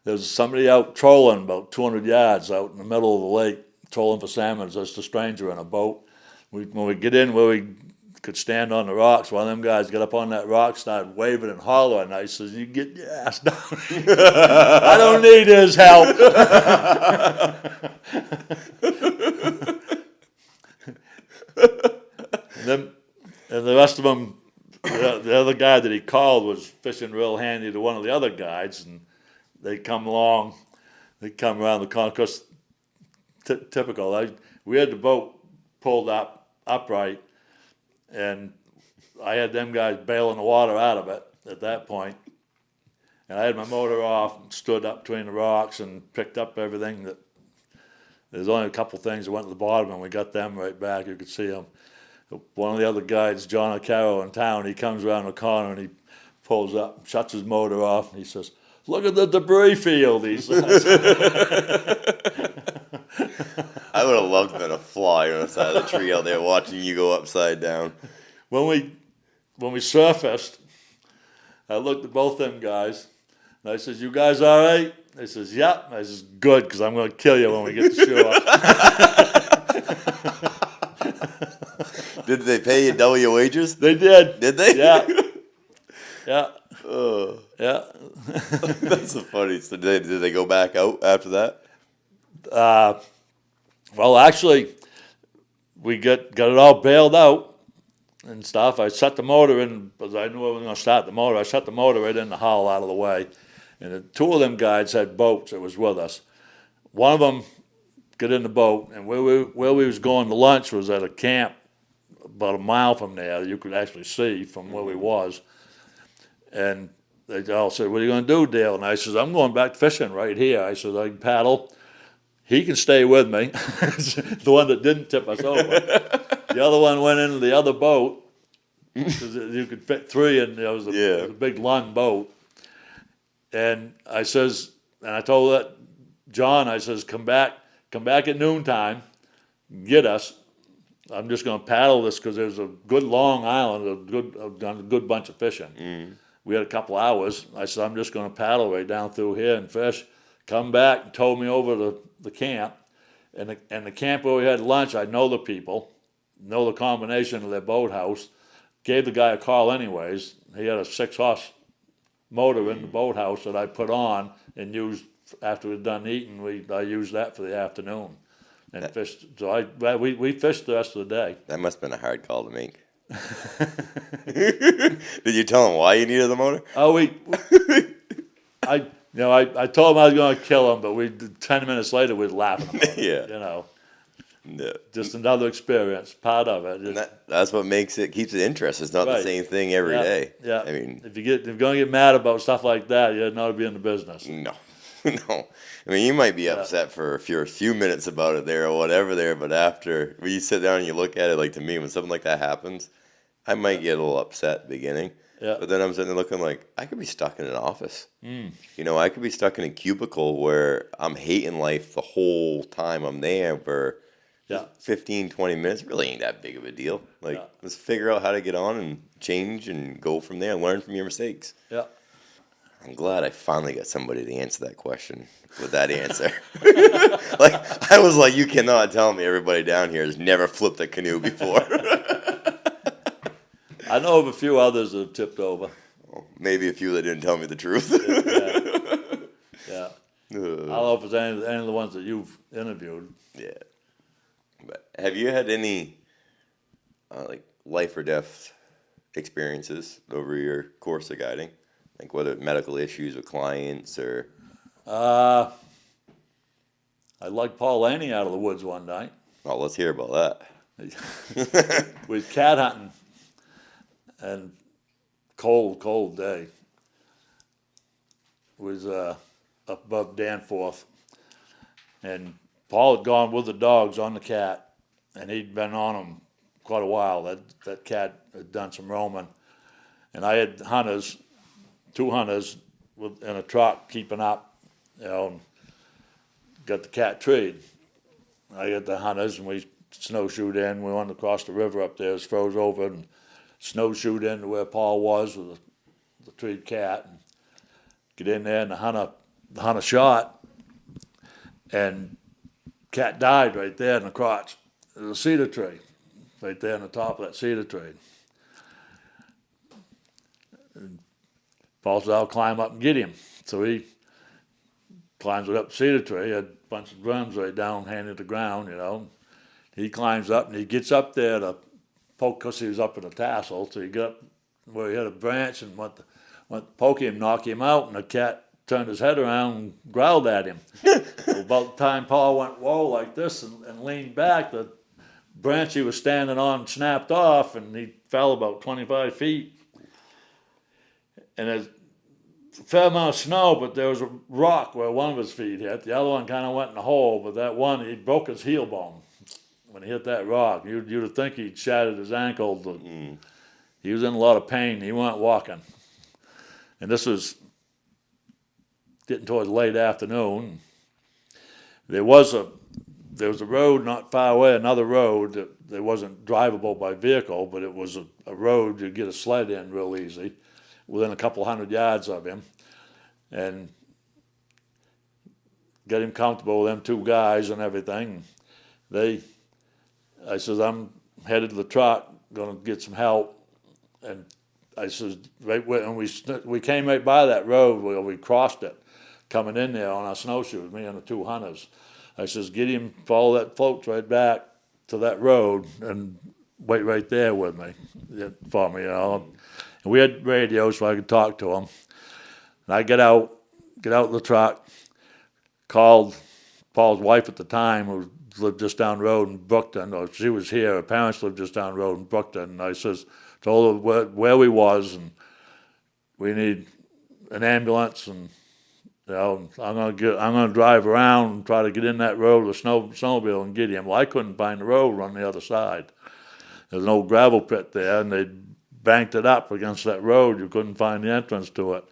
There was somebody out trolling about 200 yards out in the middle of the lake, trolling for salmon. There's just a stranger in a boat. When we get in where we could stand on the rocks, one of them guys got up on that rock, started waving and hollering. I says, "You get your ass down. I don't need his help." And the rest of them, the other guy that he called was fishing real handy to one of the other guides, and they come along, they come around the corner. Of course, typical. We had the boat pulled upright, and I had them guys bailing the water out of it at that point. And I had my motor off and stood up between the rocks and picked up everything that. There's only a couple things that went to the bottom, and we got them right back. You could see them. One of the other guys, John O'Carroll in town, he comes around the corner and he pulls up, shuts his motor off, and he says, "Look at the debris field," he says. I would have loved to been a fly on the side of the tree out there watching you go upside down. When we surfaced, I looked at both them guys, and I says, "You guys all right?" They says, "Yep." I says, "Good, because I'm going to kill you when we get to shore." Did they pay you double your wages? They did. Did they? Yeah. Yeah. Yeah. That's so funny. So did they go back out after that? Well, actually, we got it all bailed out and stuff. I set the motor in, because I knew I was going to start the motor. I set the motor right in the hull out of the way. And the two of them guides had boats that was with us. One of them got in the boat, and where we was going to lunch was at a camp about a mile from there. You could actually see from where we was. And they all said, "What are you going to do, Dale?" And I says, "I'm going back fishing right here." I said, "I can paddle. He can stay with me." The one that didn't tip us over. The other one went into the other boat, because you could fit three, and it was a big long boat. And I says, and I told that John, I says, come back at noontime, get us. I'm just going to paddle this, because there's a good long island, I've done a good bunch of fishing. Mm. We had a couple hours. I said, I'm just going to paddle right down through here and fish. Come back and tow me over to the camp. And the camp where we had lunch, I know the people, know the combination of their boathouse. Gave the guy a call anyways. He had a 6-horse motor in the boathouse that I put on and used after we'd done eating. I used that for the afternoon and fished. So we fished the rest of the day. That must have been a hard call to make. Did you tell him why you needed the motor? Oh, I told him I was going to kill him, but 10 minutes later we'd laugh about it. Yeah. You know. Yeah. Just another experience, part of it. And that's what keeps it interesting. It's not the same thing every day. Yeah. I mean, if you're going to get mad about stuff like that, you're not to be in the business. No. No. I mean, you might be upset for a few minutes about it there or whatever there, but after when you sit down and you look at it, like to me, when something like that happens, I might get a little upset at the beginning. Yeah. But then I'm sitting there looking like, I could be stuck in an office. You know, I could be stuck in a cubicle where I'm hating life the whole time I'm there for 15, 20 minutes. It really ain't that big of a deal. Like, let's figure out how to get on and change and go from there and learn from your mistakes. Yeah. I'm glad I finally got somebody to answer that question with that answer. Like, I was like, you cannot tell me everybody down here has never flipped a canoe before. I know of a few others that have tipped over. Well, maybe a few that didn't tell me the truth. Yeah. I don't know if it's any of the ones that you've interviewed. Yeah. But have you had any like life or death experiences over your course of guiding? Like whether medical issues with clients or... I lugged Paul Laney out of the woods one night. Oh, let's hear about that. We was cat hunting. and cold day. It was up above Danforth, and Paul had gone with the dogs on the cat, and he'd been on them quite a while. That cat had done some roaming, and I had hunters, 2 hunters, in a truck keeping up, and got the cat treed. I got the hunters, and we snowshoed in. We went across the river up there, it was froze over, and snowshoed into where Paul was with the treed cat. And get in there, and the hunter shot, and cat died right there in the crotch. There's a cedar tree right there on the top of that cedar tree. And Paul said, I'll climb up and get him. So he climbs up the cedar tree, had a bunch of drums right down, handed to the ground, He climbs up, and he gets up there to poke, because he was up in a tassel, so he got up where he had a branch and went to poke him, knock him out, and the cat turned his head around and growled at him. So about the time Paul went, whoa, like this, and leaned back, the branch he was standing on snapped off, and he fell about 25 feet. And there's a fair amount of snow, but there was a rock where one of his feet hit. The other one kind of went in the hole, but that one, he broke his heel bone when he hit that rock. You'd think he'd shattered his ankle. He was in a lot of pain. He wasn't walking. And this was getting towards late afternoon. There was a road not far away, another road that wasn't drivable by vehicle, but it was a road you'd get a sled in real easy, within a couple 100 yards of him, and get him comfortable with them 2 guys and everything. I says, I'm headed to the truck, gonna get some help, and I says, right when we came right by that road, we crossed it, coming in there on our snowshoes, me and the 2 hunters. I says, get him, follow that float right back to that road, and wait right there with me, for me, And we had radio so I could talk to him. And I get out of the truck, called Paul's wife at the time, who lived just down the road in Brookton, or she was here, her parents lived just down the road in Brookton, and I says, told her where we was, and we need an ambulance, and I'm gonna drive around and try to get in that road with a snowmobile and get him. Well, I couldn't find the road on the other side. There's an old gravel pit there, and they banked it up against that road. You couldn't find the entrance to it.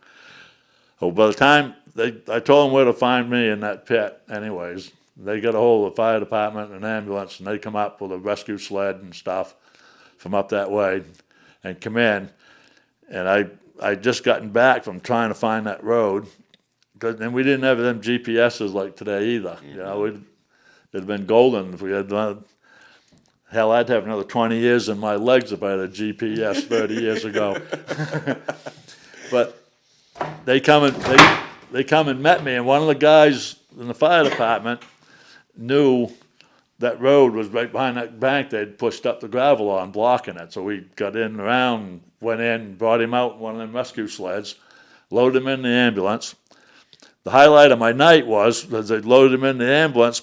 So by the time I told them where to find me in that pit, anyways, they got a hold of the fire department and an ambulance, and they come up with a rescue sled and stuff from up that way and come in. And I just gotten back from trying to find that road, and we didn't have them GPSs like today either. It'd have been golden if we had done. Hell, I'd have another 20 years in my legs if I had a GPS 30 years ago. But they come and met me, and one of the guys in the fire department knew that road was right behind that bank they'd pushed up the gravel on, blocking it. So we got in around, went in, brought him out in one of them rescue sleds, loaded him in the ambulance. The highlight of my night was, as they loaded him in the ambulance,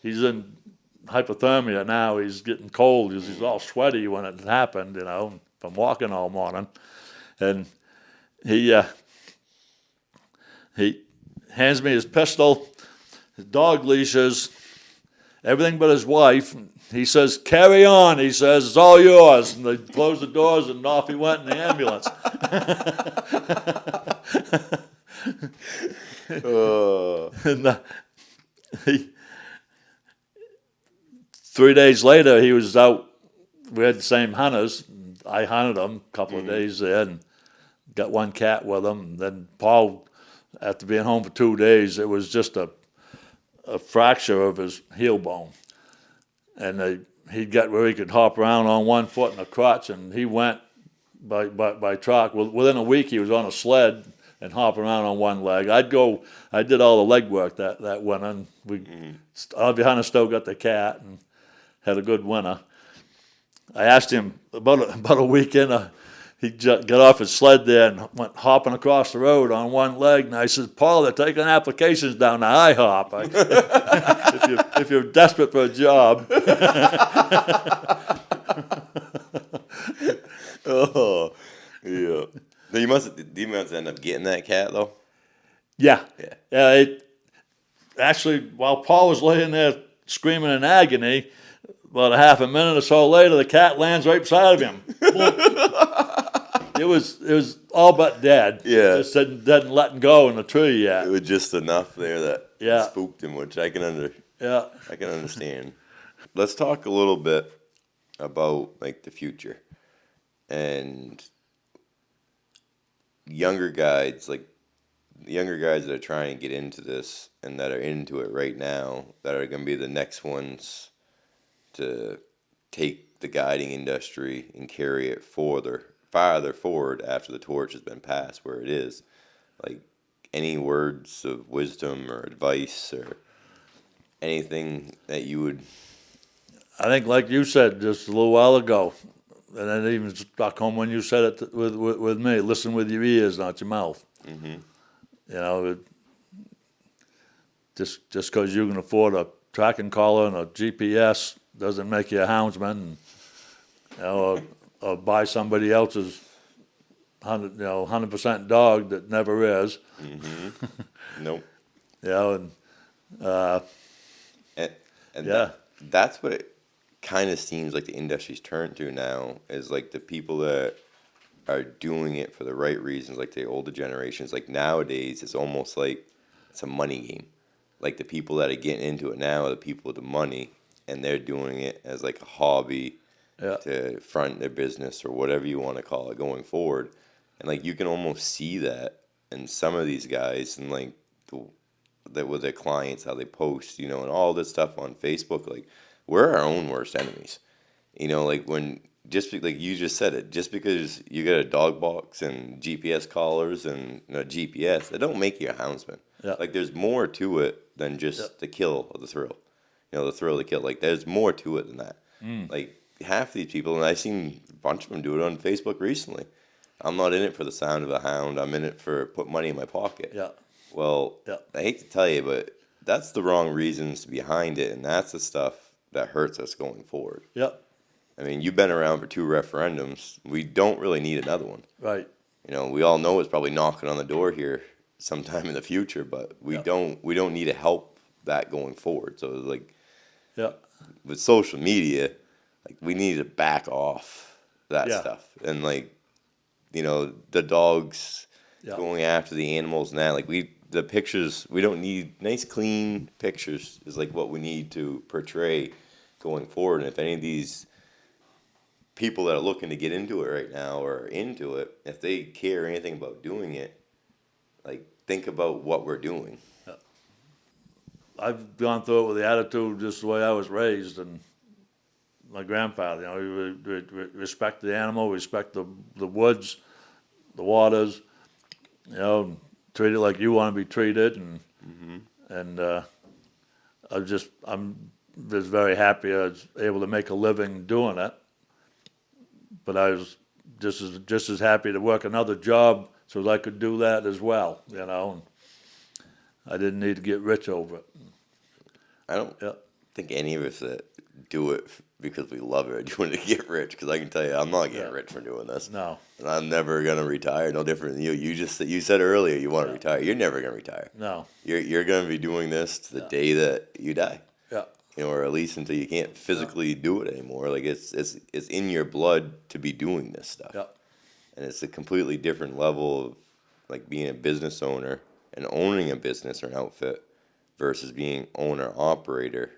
he's in hypothermia now, he's getting cold, he's all sweaty when it happened, from walking all morning. And he hands me his pistol, his dog leashes, everything but his wife. He says, carry on, he says, it's all yours. And they closed the doors, and off he went in the ambulance. And 3 days later, he was out. We had the same hunters. I hunted him a couple of days there and got one cat with him. And then Paul, after being home for 2 days, it was just a fracture of his heel bone. And he got where he could hop around on one foot in a crutch, and he went by truck. Within a week, he was on a sled and hopping around on one leg. I did all the leg work that winter. And Avi Hunter still got the cat and had a good winter. I asked him about a week in, he got off his sled there and went hopping across the road on one leg. And I said, Paul, they're taking applications down to IHOP. If you're desperate for a job. Oh, yeah. No, you must end up getting that cat though. Yeah. Yeah. Yeah. Actually, while Paul was laying there screaming in agony, about a half a minute or so later, the cat lands right beside of him. It was all but dead. Yeah. Just didn't letting go in the tree It yet. was just enough there that Yeah. spooked him, which I can Yeah. understand. Let's talk a little bit about like the future and younger guides, like younger guys that are trying to get into this and that are into it right now, that are going to be the next ones to take the guiding industry and carry it farther forward after the torch has been passed where it is. Like any words of wisdom or advice or anything that you would. I think, like you said just a little while ago, and then it even struck home when you said it with me. Listen with your ears, not your mouth. Mm-hmm. You know, just because you can afford a tracking collar and a GPS doesn't make you a houndsman. And, you know, or buy somebody else's 100% dog that never is. Mm-hmm. Nope. You know, and And, and yeah, that's what it kind of seems like the industry's turned to now is like the people that are doing it for the right reasons, like the older generations. Like nowadays, it's almost like it's a money game. Like the people that are getting into it now are the people with the money, and they're doing it as like a hobby yeah, to front their business or whatever you want to call it going forward. And like you can almost see that in some of these guys and like that with their clients, how they post, and all this stuff on Facebook. Like we're our own worst enemies. Like when like you just said it, just because you get a dog box and GPS collars and GPS, that don't make you a houndsman. yeah, Like there's more to it than yeah. just the kill of the thrill. The thrill of the kill. Like there's more to it than that. Like half these people, and I've seen a bunch of them do it on Facebook recently. I'm not in it for the sound of a hound. I'm in it for put money in my pocket. Yeah, Well, yeah, I hate to tell you, but that's the wrong reasons behind it, and that's the stuff that hurts us going forward. yeah, I mean, you've been around for 2 referendums. We don't really need another one. right. We all know it's probably knocking on the door here sometime in the future, but we Yeah. don't need to help that going forward. So like Yeah, with social media, like we need to back off that Yeah. stuff. And like, the dogs yeah, going after the animals and that, like the pictures, we don't need nice clean pictures is like what we need to portray going forward. And if any of these people that are looking to get into it right now or are into it, if they care anything about doing it, like think about what we're doing. I've gone through it with the attitude just the way I was raised, and my grandfather. We respect the animal, respect the woods, the waters. Treat it like you want to be treated, and I'm just very happy I was able to make a living doing it. But I was just as happy to work another job so that I could do that as well. And I didn't need to get rich over it. I don't Yeah. think any of us that do it because we love it are doing it to get rich. Because I can tell you, I'm not getting Yeah. rich from doing this. No. And I'm never gonna retire. No different than you. You said earlier you want to Yeah. retire. You're never gonna retire. No. You're gonna be doing this to the day that you die. Yeah. Or at least until you can't physically do it anymore. Like it's in your blood to be doing this stuff. Yeah. And it's a completely different level of like being a business owner and owning a business or an outfit versus being owner operator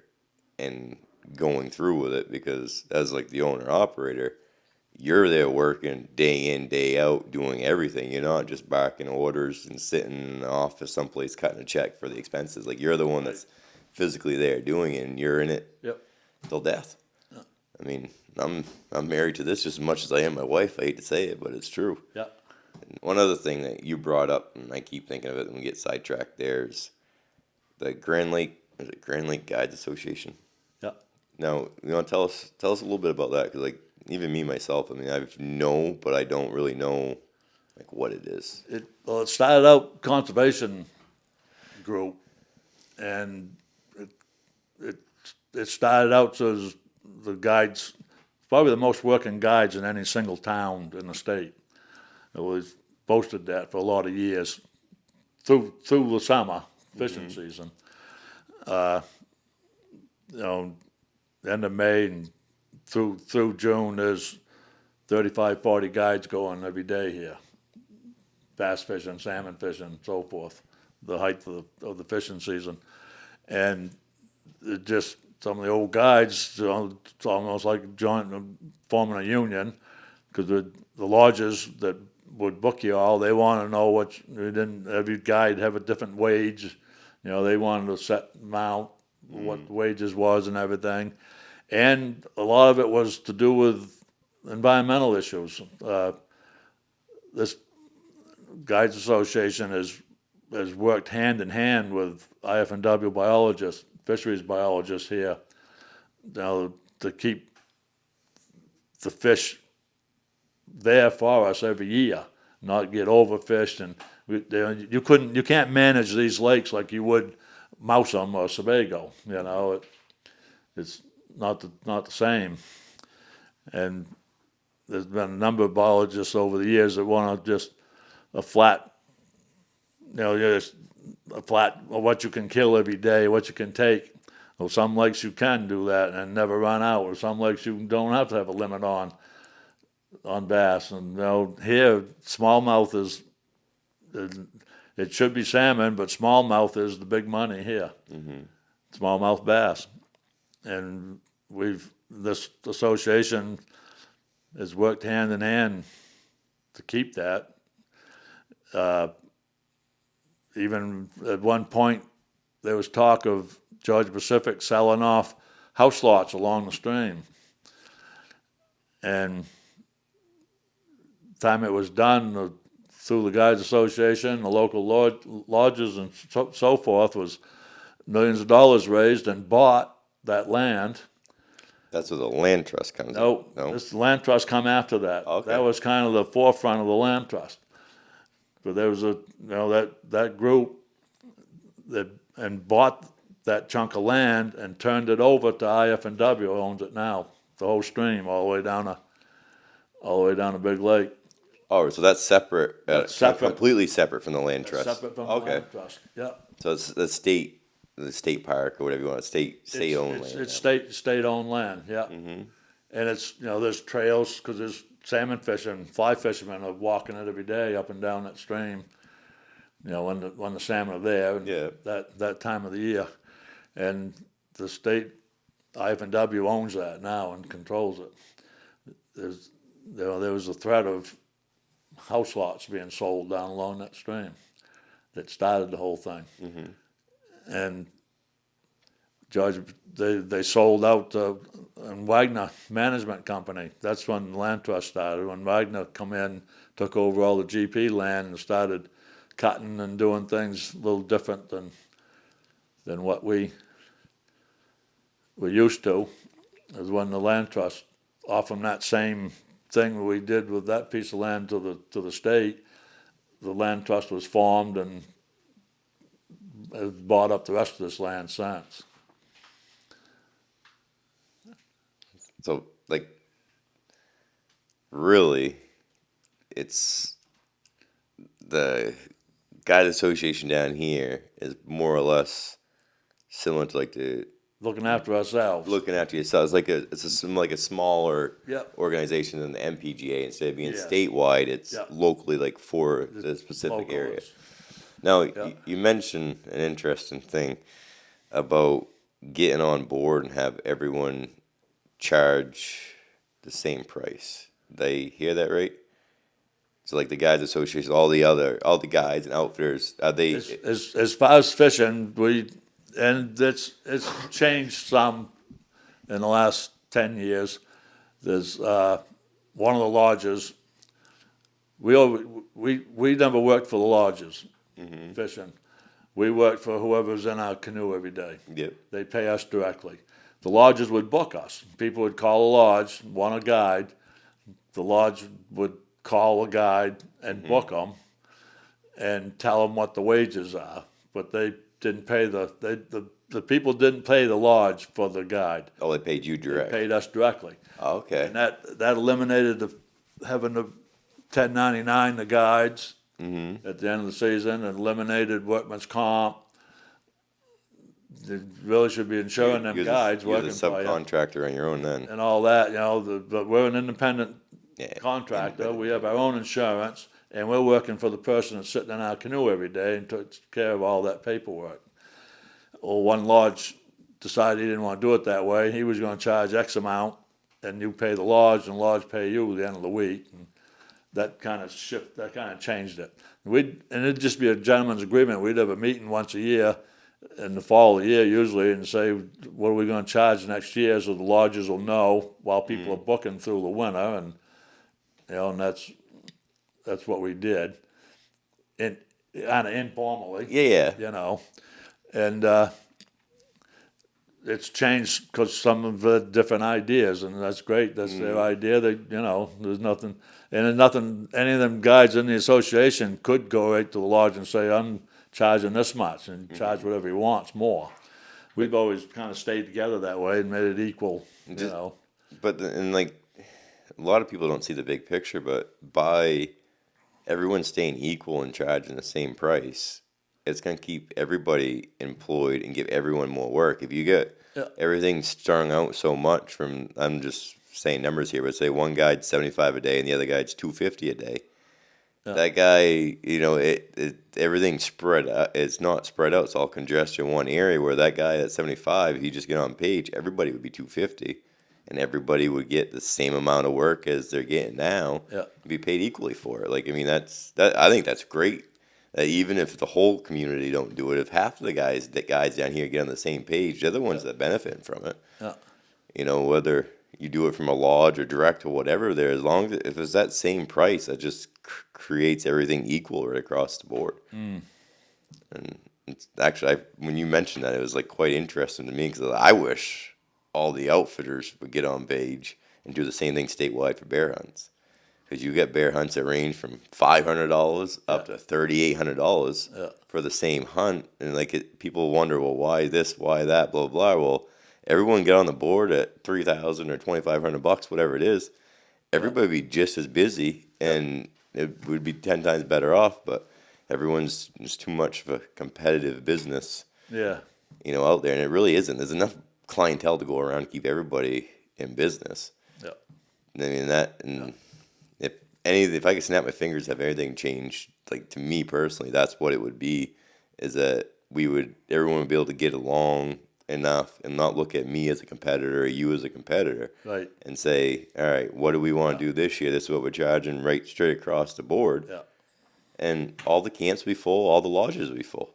and going through with it, because as like the owner operator, you're there working day in, day out, doing everything. You're not just barking orders and sitting in the office someplace cutting a check for the expenses. Like you're the one that's physically there doing it, and you're in it Yep. till death. I mean, I'm married to this just as much as I am my wife. I hate to say it, but it's true. Yeah. And one other thing that you brought up, and I keep thinking of it when we get sidetracked, there's the Grand Lake Guides Association. Yeah. Now, tell us a little bit about that, because like even me myself, I mean, I know, but I don't really know like what it is. It started out conservation group, and it started out so as the guides probably the most working guides in any single town in the state. It was posted that for a lot of years through the summer fishing season. You know, end of May and through June, there's 35, 40 guides going every day here. Bass fishing, salmon fishing, so forth. The height of the fishing season, and it just some of the old guides, you know, it's almost like forming a union, because the lodges that would book you all, they want to know every guide have a different wage. You know, they wanted to set amount, what the wages was and everything. And a lot of it was to do with environmental issues. This Guides Association has worked hand in hand with IF&W biologists, fisheries biologists here, you know, to keep the fish there for us every year, not get overfished. And you can't manage these lakes like you would Mousam or Sebago. You know, it's not the same. And there's been a number of biologists over the years that want to just a flat, you know, just a flat what you can kill every day, what you can take. Well, some lakes you can do that and never run out, or some lakes you don't have to have a limit on bass. And you know, here smallmouth is, it should be salmon, but smallmouth is the big money here. Smallmouth bass, and this association has worked hand in hand to keep that. Even at one point, there was talk of Georgia Pacific selling off house lots along the stream. And the time it was done, through the Guides Association, the local lodges and so forth, was millions of dollars raised and bought that land. That's where the land trust comes in. No, No, this land trust come after that. Okay. That was kind of the forefront of the land trust. But there was that group and bought that chunk of land and turned it over to IF&W, who owns it now, the whole stream, all the way down to Big Lake. Oh, so that's separate. That's separate. Completely separate from the land trust. Separate from the land trust. Yeah. So it's the state park or whatever you want. State owned land. It's state owned land. Yeah. And it's, you know, there's trails because there's salmon fishing, fly fishermen are walking it every day up and down that stream. You know, when the salmon are there, and that time of the year, and the state IF&W owns that now and controls it. There was a threat of house lots being sold down along that stream that started the whole thing, and Georgia, they sold out and Wagner Management Company. That's when the land trust started. When Wagner come in, took over all the GP land and started cutting and doing things a little different than what we were used to. Is when the land trust, off from that same thing we did with that piece of land to the state, the land trust was formed and has bought up the rest of this land since. So, like, really, it's the Guide Association down here is more or less similar to like the Looking after ourselves. looking after yourselves. It's like a smaller Yep. organization than the MPGA. Instead of being Yeah. statewide, it's Yep. locally like for the specific Local area. is- Now, Yeah. you mentioned an interesting thing about getting on board and have everyone charge the same price. They hear that right? So like the Guides Association, all the guides and outfitters, are they? As far as fishing, it's changed some in the last 10 years. There's one of the lodges. We never worked for the lodges fishing. We worked for whoever's in our canoe every day. Yep. They pay us directly. The lodges would book us. People would call a lodge, want a guide. The lodge would call a guide and book them and tell them what the wages are. But they didn't pay the people didn't pay the lodge for the guide. Oh, they paid you They direct. paid us directly. Oh, okay. And that eliminated having to 1099 the guides at the end of the season, and eliminated workman's comp. They really should be insuring them guides You're the working for you subcontractor on your own then. and all that. But we're an independent Yeah. contractor. independent. We have our own insurance, and we're working for the person that's sitting in our canoe every day and takes care of all that paperwork. Well, one lodge decided he didn't want to do it that way. He was going to charge X amount, and you pay the lodge, and the lodge pay you at the end of the week. And that kind of changed it. And it'd just be a gentleman's agreement. We'd have a meeting once a year in the fall of the year usually, and say, what are we going to charge next year, so the lodges will know while people are booking through the winter. And and that's what we did, and kind of informally. Yeah. And it's changed because some of the different ideas, and that's great. That's their idea. There's nothing, and there's nothing. Any of them guides in the association could go right to the lodge and say, "I'm charging this much," and charge whatever he wants more. We've always kind of stayed together that way and made it equal. But like a lot of people don't see the big picture, but by everyone staying equal and charging the same price, it's going to keep everybody employed and give everyone more work. If you get everything strung out so much from, I'm just saying numbers here, but say one guide's 75 a day and the other guide's 250 a day. That guy, everything's spread out. It's not spread out. It's all congestion in one area, where that guy at 75, if you just get on page, everybody would be 250, and everybody would get the same amount of work as they're getting now, and be paid equally for it. Like, I mean, I think that's great. Even if the whole community don't do it, if half of the guys down here get on the same page, they're the ones that benefit from it. Whether you do it from a lodge or direct or whatever, there, as long as if it's that same price, that just creates everything equal right across the board. And it's actually, when you mentioned that, it was like quite interesting to me, because I wish all the outfitters would get on page and do the same thing statewide for bear hunts. Because you get bear hunts that range from $500 up to $3,800 for the same hunt, and people wonder, well, why this, why that, blah blah. Well, everyone get on the board at $3,000 or $2,500, whatever it is. Everybody would be just as busy, and it would be 10 times better off. But everyone's just too much of a competitive business, out there, and it really isn't. There's enough clientele to go around to keep everybody in business. I mean if I could snap my fingers, have everything changed, like, to me personally, that's what it would be, is that everyone would be able to get along enough and not look at me as a competitor or you as a competitor. Right. And say, all right, what do we want to do this year? This is what we're charging, right straight across the board. And all the camps will be full, all the lodges will be full.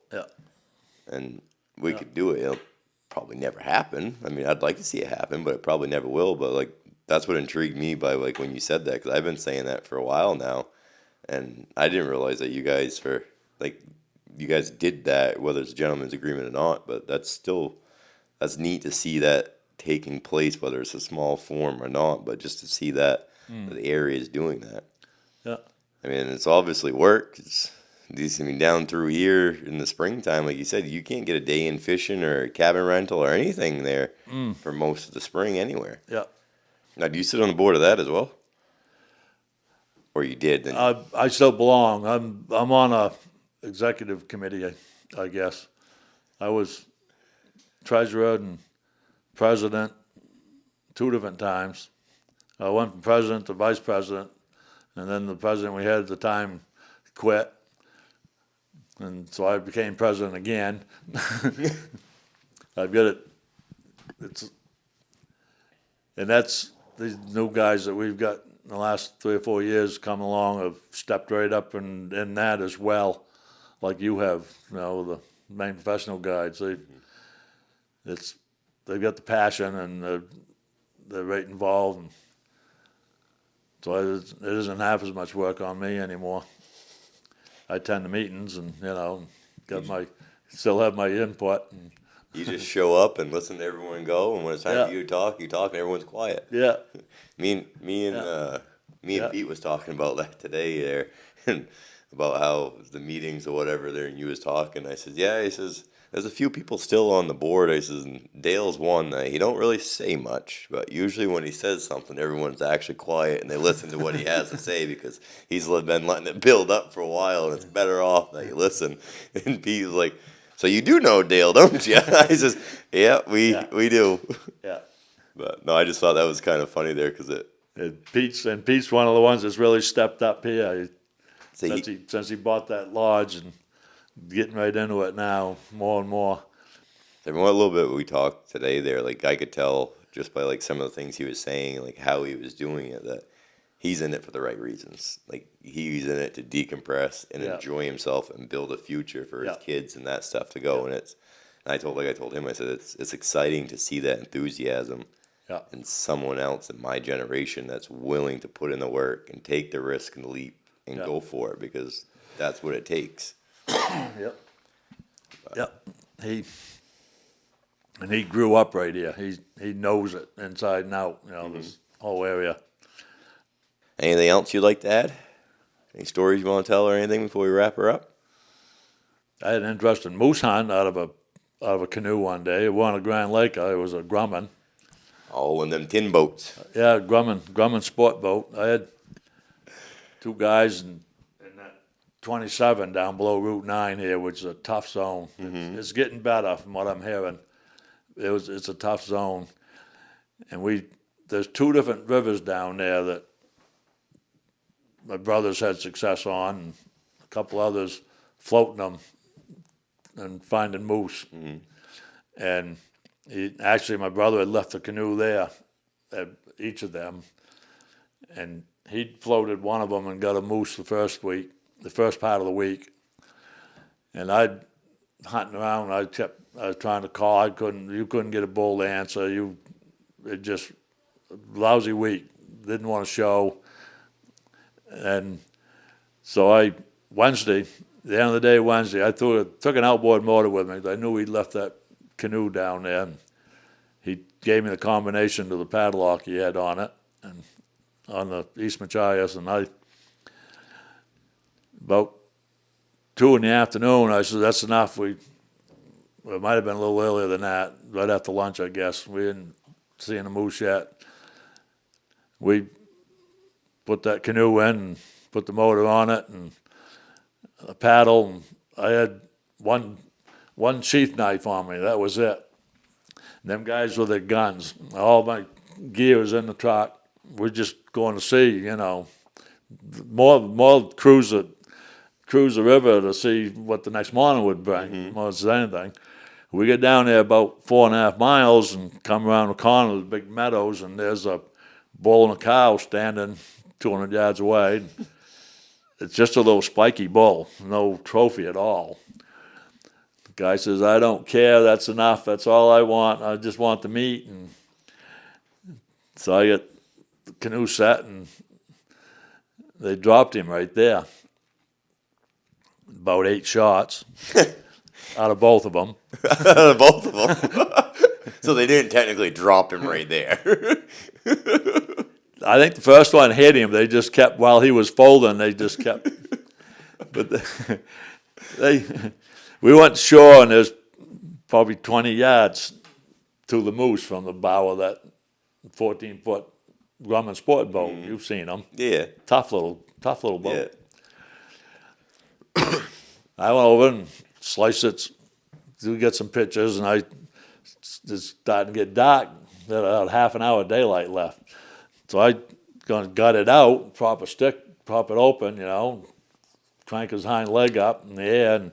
And we could do it. It'll probably never happen. I mean, I'd like to see it happen, but it probably never will. But that's what intrigued me by when you said that, because I've been saying that for a while now, and I didn't realize that you guys did that, whether it's a gentleman's agreement or not. But that's neat to see that taking place, whether it's a small form or not. But just to see that the area is doing that. I mean, it's obviously work. Down through here in the springtime, like you said, you can't get a day in fishing or a cabin rental or anything there for most of the spring anywhere. Now, do you sit on the board of that as well? Or you did? Then I still belong. I'm on a executive committee, I guess. I was treasurer and president 2 different times. I went from president to vice president, and then the president we had at the time quit, and so I became president again. I've got it. That's these new guys that we've got in the last 3 or 4 years come along have stepped right up in that as well, like you have, the Maine professional guides. They've got the passion, and they're right involved, and so it isn't half as much work on me anymore. I attend the meetings, and still have my input. And you just show up and listen to everyone go, and when it's time for you to talk, you talk, and everyone's quiet. Me and Pete was talking about that today there, and about how the meetings or whatever there, and you was talking. I said, yeah. He says, there's a few people still on the board. I says, and Dale's one. He don't really say much, but usually when he says something, everyone's actually quiet and they listen to what he has to say because he's been letting it build up for a while, and it's better off that you listen. And Pete's like, so you do know Dale, don't you? I says, yeah, we do. Yeah. But no, I just thought that was kind of funny there because Pete's one of the ones that's really stepped up here so since he bought that lodge and getting right into it now more and more. a little bit we talked today there, like I could tell just by like some of the things he was saying, like how he was doing it, that he's in it for the right reasons. Like he's in it to decompress and enjoy himself and build a future for his kids and that stuff to go. And I told him, I said it's exciting to see that enthusiasm in someone else in my generation that's willing to put in the work and take the risk and the leap and go for it, because that's what it takes. He grew up right here. He knows it inside and out, this whole area. Anything else you'd like to add? Any stories you want to tell or anything before we wrap her up? I had an interest in moose hunt out of a canoe one day. We were on a Grand Lake. It was a Grumman. Oh, and them tin boats. Yeah, Grumman sport boat. I had two guys in that 27 down below Route 9 here, which is a tough zone. It's getting better from what I'm hearing. It's a tough zone. And there's two different rivers down there that my brothers had success on, and a couple others floating them and finding moose. And actually, my brother had left the canoe there at each of them, and he floated one of them and got a moose the first part of the week. And I'd hunting around. I was trying to call. You couldn't get a bull to answer. It just lousy week. Didn't want to show. And so the end of the day, Wednesday, I took an outboard motor with me. I knew he'd left that canoe down there, and he gave me the combination to the padlock he had on it, and on the East Machias, and about 2 in the afternoon, I said, that's enough. It might have been a little earlier than that, right after lunch, I guess. We hadn't seen a moose yet. We put that canoe in and put the motor on it and a paddle. And I had one sheath knife on me. That was it. And them guys with their guns. All my gear was in the truck. We're just going to see, more cruise the river to see what the next morning would bring, more than anything. We get down there about 4.5 miles and come around the corner of the big meadows, and there's a bull and a cow standing 200 yards away. It's just a little spiky bull, no trophy at all. The guy says, I don't care, that's enough, that's all I want, I just want the meat. And so I get the canoe set, and they dropped him right there. About 8 shots out of both of them. Both of them. So they didn't technically drop him right there. I think the first one hit him. They just kept, while he was folding, they just kept. But we went shore, and there's probably 20 yards to the moose from the bow of that 14-foot Grumman sport boat. You've seen them. Yeah. Tough little boat. Yeah. I went over and sliced it to get some pictures, and it's starting to get dark. There had about half an hour of daylight left. So I got it out, prop it open, crank his hind leg up in the air, and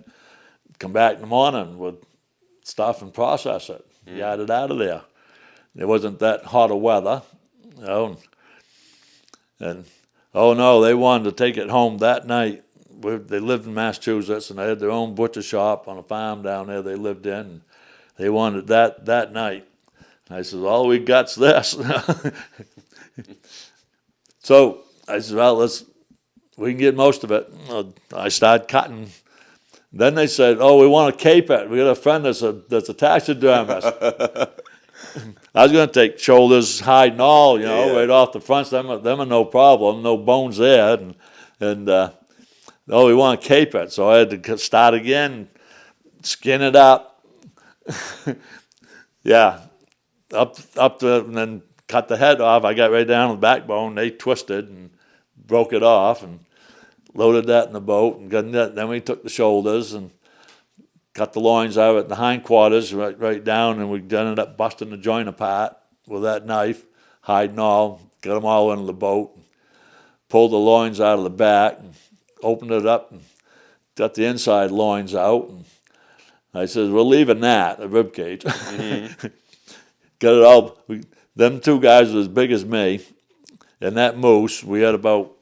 come back in the morning with stuff and process it, get it out of there. It wasn't that hot of weather, and oh no, they wanted to take it home that night. They lived in Massachusetts, and they had their own butcher shop on a farm down there they lived in. And they wanted that night. And I said, all we got's this. So I said, well, we can get most of it. I started cutting. Then they said, oh, we want to cape it. We got a friend that's a taxidermist. I was going to take shoulders, hide, and all, right off the front. Them are no problem, no bones there. And No, we want to cape it, so I had to start again, skin it up. Yeah, and then cut the head off. I got right down to the backbone. They twisted and broke it off and loaded that in the boat. And then we took the shoulders and cut the loins out of it, the hindquarters right down, and we ended up busting the joint apart with that knife, hide and all. Got them all into the boat. Pulled the loins out of the back and opened it up and got the inside loins out. And I said, we're leaving that, the rib cage. Mm-hmm. Got it all. Them two guys were as big as me. And that moose, we had about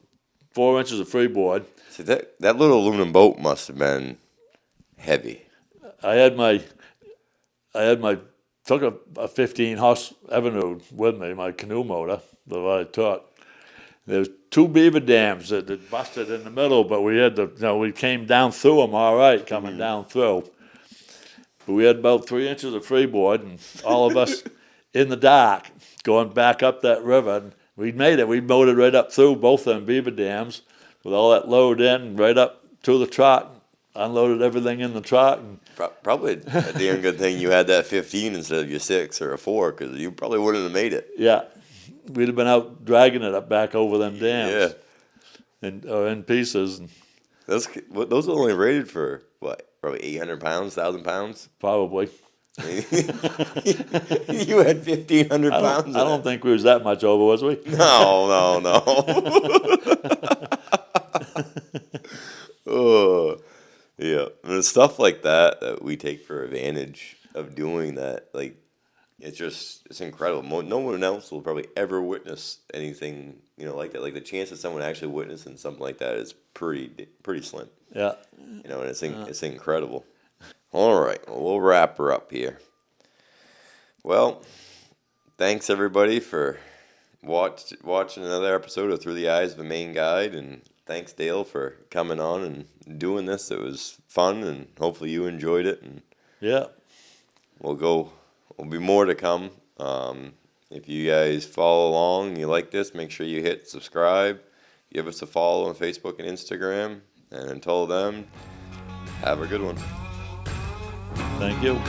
4 inches of freeboard. See, that little aluminum boat must have been heavy. I took a 15 horse Evinrude with me, my canoe motor that I took. There was 2 beaver dams that busted in the middle, but we came down through them all right, coming down through. But we had about 3 inches of freeboard, and all of us in the dark going back up that river. And we made it. We motored right up through both them beaver dams with all that load in, right up to the truck. Unloaded everything in the truck. And probably a damn good thing you had that 15 instead of your 6 or a 4, because you probably wouldn't have made it. Yeah, we'd have been out dragging it up back over them dams. Yeah, in pieces. And those are only rated for what? Probably 800 pounds, 1,000 pounds. Probably. You had 1,500 pounds. I don't think we was that much over, was we? No. Oh. Yeah, and it's stuff like that we take for advantage of doing that. Like, it's incredible. No one else will probably ever witness anything, like that. Like, the chance of someone actually witnessing something like that is pretty slim. Yeah. And it's incredible. All right, well, we'll wrap her up here. Well, thanks everybody for watching another episode of Through the Eyes of a Maine Guide, and thanks, Dale, for coming on and doing this. It was fun, and hopefully you enjoyed it. And yeah, we'll be more to come. If you guys follow along and you like this, make sure you hit subscribe. Give us a follow on Facebook and Instagram. And until then, have a good one. Thank you.